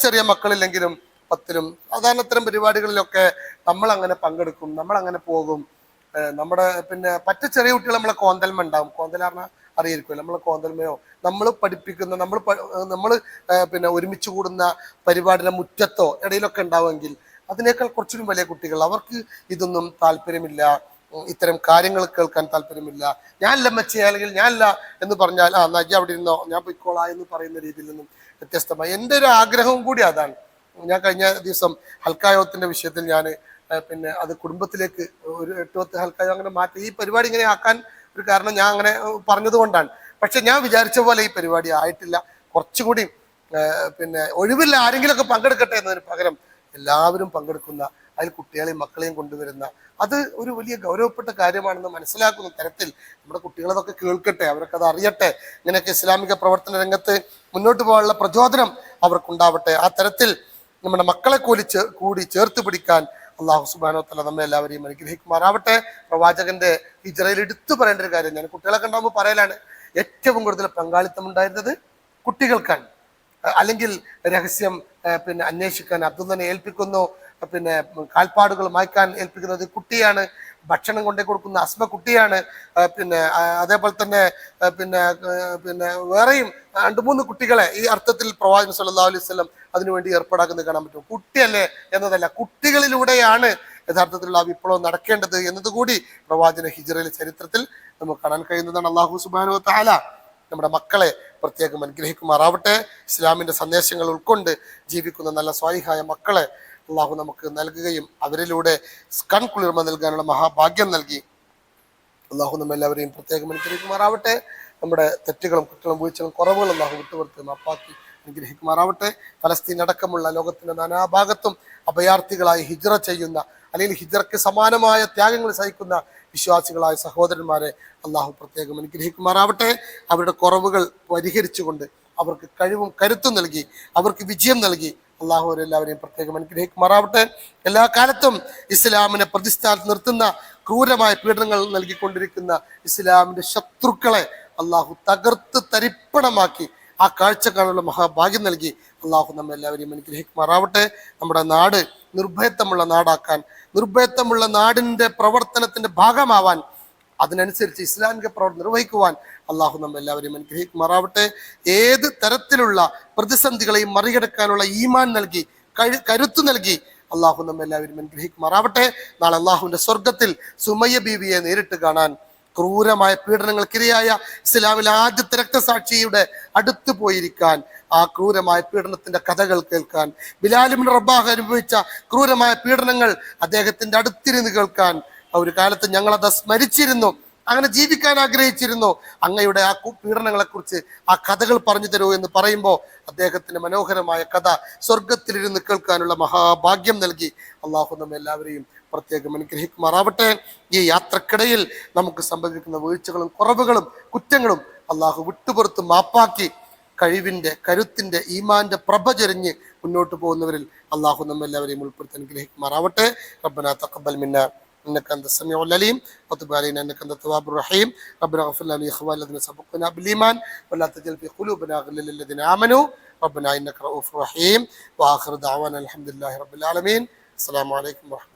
ചെറിയ മക്കളില്ലെങ്കിലും 10ലും സാധാരണ ഇത്തരം പരിപാടികളിലൊക്കെ നമ്മളങ്ങനെ പങ്കെടുക്കും, നമ്മളങ്ങനെ പോകും. നമ്മുടെ ചെറിയ കുട്ടികൾ നമ്മളെ കോന്തൽമ ഉണ്ടാവും. കോന്തൽ പറഞ്ഞാൽ അറിയായിരിക്കുമല്ലോ, നമ്മളെ കോന്തൽമയോ നമ്മൾ പഠിപ്പിക്കുന്ന നമ്മൾ ഒരുമിച്ച് കൂടുന്ന പരിപാടിയുടെ മുറ്റത്തോ ഇടയിലൊക്കെ ഉണ്ടാവുമെങ്കിൽ അതിനേക്കാൾ കുറച്ചും വലിയ കുട്ടികൾ, അവർക്ക് ഇതൊന്നും താല്പര്യമില്ല, ഇത്തരം കാര്യങ്ങൾ കേൾക്കാൻ താല്പര്യമില്ല. ഞാനല്ല മെച്ചി, അല്ലെങ്കിൽ ഞാനല്ല എന്ന് പറഞ്ഞാൽ നജി അവിടെ ഇരുന്നോ, ഞാൻ പൊയ്ക്കോളാം എന്ന് പറയുന്ന രീതിയിൽ നിന്നും വ്യത്യസ്തമായി എൻ്റെ ഒരു ആഗ്രഹവും കൂടി അതാണ്. ഞാൻ കഴിഞ്ഞ ദിവസം ഹൽക്കായോഗത്തിന്റെ വിഷയത്തിൽ ഞാൻ അത് കുടുംബത്തിലേക്ക് ഒരു 8-10 ഹൽക്കായോ അങ്ങനെ മാറ്റി ഈ പരിപാടി ഇങ്ങനെ ആക്കാൻ ഒരു കാരണം ഞാൻ അങ്ങനെ പറഞ്ഞതുകൊണ്ടാണ്. പക്ഷെ ഞാൻ വിചാരിച്ച പോലെ ഈ പരിപാടി ആയിട്ടില്ല. കുറച്ചുകൂടി ഒഴിവില്ല, ആരെങ്കിലുമൊക്കെ പങ്കെടുക്കട്ടെ എന്നതിന് പകരം എല്ലാവരും പങ്കെടുക്കുന്ന, അതിൽ കുട്ടികളെയും മക്കളെയും കൊണ്ടുവരുന്ന, അത് ഒരു വലിയ ഗൗരവപ്പെട്ട കാര്യമാണെന്ന് മനസ്സിലാക്കുന്ന തരത്തിൽ നമ്മുടെ കുട്ടികളതൊക്കെ കേൾക്കട്ടെ, അവരൊക്കെ അത് അറിയട്ടെ. ഇങ്ങനെയൊക്കെ ഇസ്ലാമിക പ്രവർത്തന രംഗത്ത് മുന്നോട്ട് പോകാനുള്ള പ്രചോദനം അവർക്കുണ്ടാവട്ടെ. ആ തരത്തിൽ നമ്മുടെ മക്കളെ കൂടി ചേർത്ത് പിടിക്കാൻ അള്ളാഹു സുബ്ഹാനഹു വ തആല നമ്മെ എല്ലാവരെയും അനുഗ്രഹിക്കുമാറാവട്ടെ. പ്രവാചകന്റെ ഹിജ്റയിൽ എടുത്തു പറയേണ്ട ഒരു കാര്യം, ഞാൻ കുട്ടികളൊക്കെ ഉണ്ടാകുമ്പോൾ പറയലാണ്, ഏറ്റവും കൂടുതൽ പങ്കാളിത്തം ഉണ്ടായിരുന്നത് കുട്ടികൾക്കാണ്. അല്ലെങ്കിൽ രഹസ്യം അന്വേഷിക്കാൻ അബ്ദുൽ തന്നെ ഏൽപ്പിക്കുന്നു, കാൽപ്പാടുകൾ മായ്ക്കാൻ ഏൽപ്പിക്കുന്നത് കുട്ടിയാണ്, ഭക്ഷണം കൊണ്ടേ കൊടുക്കുന്ന അസ്മ കുട്ടിയാണ്, അതേപോലെ തന്നെ വേറെയും 2-3 കുട്ടികളെ ഈ അർത്ഥത്തിൽ പ്രവാചകൻ സല്ലല്ലാഹു അലൈഹി വസല്ലം അതിനുവേണ്ടി ഏർപ്പാടാക്കുന്നത് കാണാൻ പറ്റും. കുട്ടിയല്ലേ എന്നതല്ല, കുട്ടികളിലൂടെയാണ് യഥാർത്ഥത്തിലുള്ള ആ വിപ്ലവം നടക്കേണ്ടത് എന്നതുകൂടി പ്രവാചക ഹിജ്റയിലെ ചരിത്രത്തിൽ നമുക്ക് കാണാൻ കഴിയുന്നതാണ്. അല്ലാഹു സുബ്ഹാനഹു വ തആല നമ്മുടെ മക്കളെ പ്രത്യേകം അനുഗ്രഹിക്കുമാറാവട്ടെ. ഇസ്ലാമിന്റെ സന്ദേശങ്ങൾ ഉൾക്കൊണ്ട് ജീവിക്കുന്ന നല്ല സ്വാലിഹായ മക്കളെ അള്ളാഹു നമുക്ക് നൽകുകയും അവരിലൂടെ കൺകുളിർമ നൽകാനുള്ള മഹാഭാഗ്യം നൽകി അള്ളാഹു നമ്മെല്ലാവരെയും പ്രത്യേകം അനുഗ്രഹിക്കുമാറാവട്ടെ. നമ്മുടെ തെറ്റുകളും കുറ്റങ്ങളും വീഴ്ചകളും കുറവുകളും അള്ളാഹു വിട്ടുപുറത്ത് മാപ്പാക്കി അനുഗ്രഹിക്കുമാറാവട്ടെ. ഫലസ്തീൻ അടക്കമുള്ള ലോകത്തിന്റെ നാനാഭാഗത്തും അഭയാർത്ഥികളായി ഹിജ്റ ചെയ്യുന്ന, അല്ലെങ്കിൽ ഹിജ്റയ്ക്ക് സമാനമായ ത്യാഗങ്ങൾ സഹിക്കുന്ന വിശ്വാസികളായ സഹോദരന്മാരെ അള്ളാഹു പ്രത്യേകം അനുഗ്രഹിക്കുമാറാവട്ടെ. അവരുടെ കുറവുകൾ പരിഹരിച്ചുകൊണ്ട് അവർക്ക് കഴിവും കരുത്തും നൽകി അവർക്ക് വിജയം നൽകി അള്ളാഹു അവരെല്ലാവരെയും പ്രത്യേകം അനുഗ്രഹിക്കുമാറാവട്ടെ. എല്ലാ കാലത്തും ഇസ്ലാമിനെ പ്രതിസ്ഥാനത്ത് നിർത്തുന്ന ക്രൂരമായ പീഡനങ്ങൾ നൽകിക്കൊണ്ടിരിക്കുന്ന ഇസ്ലാമിന്റെ ശത്രുക്കളെ അള്ളാഹു തകർത്ത് തരിപ്പണമാക്കി ആ കാഴ്ച കാണാനുള്ള മഹാഭാഗ്യം നൽകി അള്ളാഹു നമ്മെല്ലാവരെയും അനുഗ്രഹിക്കുമാറാവട്ടെ. നമ്മുടെ നാട് നിർഭയത്വമുള്ള നാടാക്കാൻ, നിർഭയത്വമുള്ള നാടിന്റെ പ്രവർത്തനത്തിന്റെ ഭാഗമാവാൻ, അതിനനുസരിച്ച് ഇസ്ലാമിക പ്രവർത്തനം നിർവഹിക്കുവാൻ അള്ളാഹു നമ്മെല്ലാവരെയും അനുഗ്രഹിക്കുമാറാവട്ടെ. ഏത് തരത്തിലുള്ള പ്രതിസന്ധികളെയും മറികടക്കാനുള്ള ഈമാൻ നൽകി കരുത്തു നൽകി അള്ളാഹു നമ്മെല്ലാവരും അനുഗ്രഹിക്കുമാറാവട്ടെ. നാളെ അള്ളാഹുവിന്റെ സ്വർഗത്തിൽ സുമയ്യ ബീവിയെ നേരിട്ട് കാണാൻ, ക്രൂരമായ പീഡനങ്ങൾക്കിരയായ ഇസ്ലാമിലെ ആദ്യത്തെ രക്തസാക്ഷിയുടെ അടുത്ത് പോയിരിക്കാൻ, ആ ക്രൂരമായ പീഡനത്തിന്റെ കഥകൾ കേൾക്കാൻ, ബിലാൽ ഇബ്നു റബാഹ് അനുഭവിച്ച ക്രൂരമായ പീഡനങ്ങൾ അദ്ദേഹത്തിന്റെ അടുത്തിരുന്ന് കേൾക്കാൻ ഒരു കാലത്ത് ഞങ്ങളത് സ്മരിച്ചിരുന്നു, അങ്ങനെ ജീവിക്കാൻ ആഗ്രഹിച്ചിരുന്നു. അങ്ങയുടെ ആ പീഡനങ്ങളെ കുറിച്ച് ആ കഥകൾ പറഞ്ഞു തരൂ എന്ന് പറയുമ്പോൾ അദ്ദേഹത്തിന് മനോഹരമായ കഥ സ്വർഗത്തിലിരുന്ന് കേൾക്കാനുള്ള മഹാഭാഗ്യം നൽകി അള്ളാഹു നമ്മെ എല്ലാവരെയും പ്രത്യേകം അനുഗ്രഹിക്കുമാറാവട്ടെ. ഈ യാത്രക്കിടയിൽ നമുക്ക് സംഭവിക്കുന്ന വീഴ്ചകളും കുറവുകളും കുറ്റങ്ങളും അള്ളാഹു വിട്ടുപുറത്ത് മാപ്പാക്കി കഴിവിന്റെ കരുത്തിന്റെ ഈമാന്റെ പ്രഭ ചൊരിഞ്ഞ് മുന്നോട്ട് പോകുന്നവരിൽ അള്ളാഹു നമ്മെല്ലാവരെയും ഉൾപ്പെടുത്തി അനുഗ്രഹിക്കുമാറാവട്ടെ. റബ്ബനാ തഖബ്ബൽ മിന്നാ إنك أنت السميع العليم وتب علينا إنك أنت التواب الرحيم ربنا اغفر لنا ولإخواننا الذين سبقونا بالإيمان ولا تجعل في قلوبنا غلا للذين آمنوا ربنا إنك رؤوف رحيم وآخر دعوانا الحمد لله رب العالمين السلام عليكم ورحمة الله.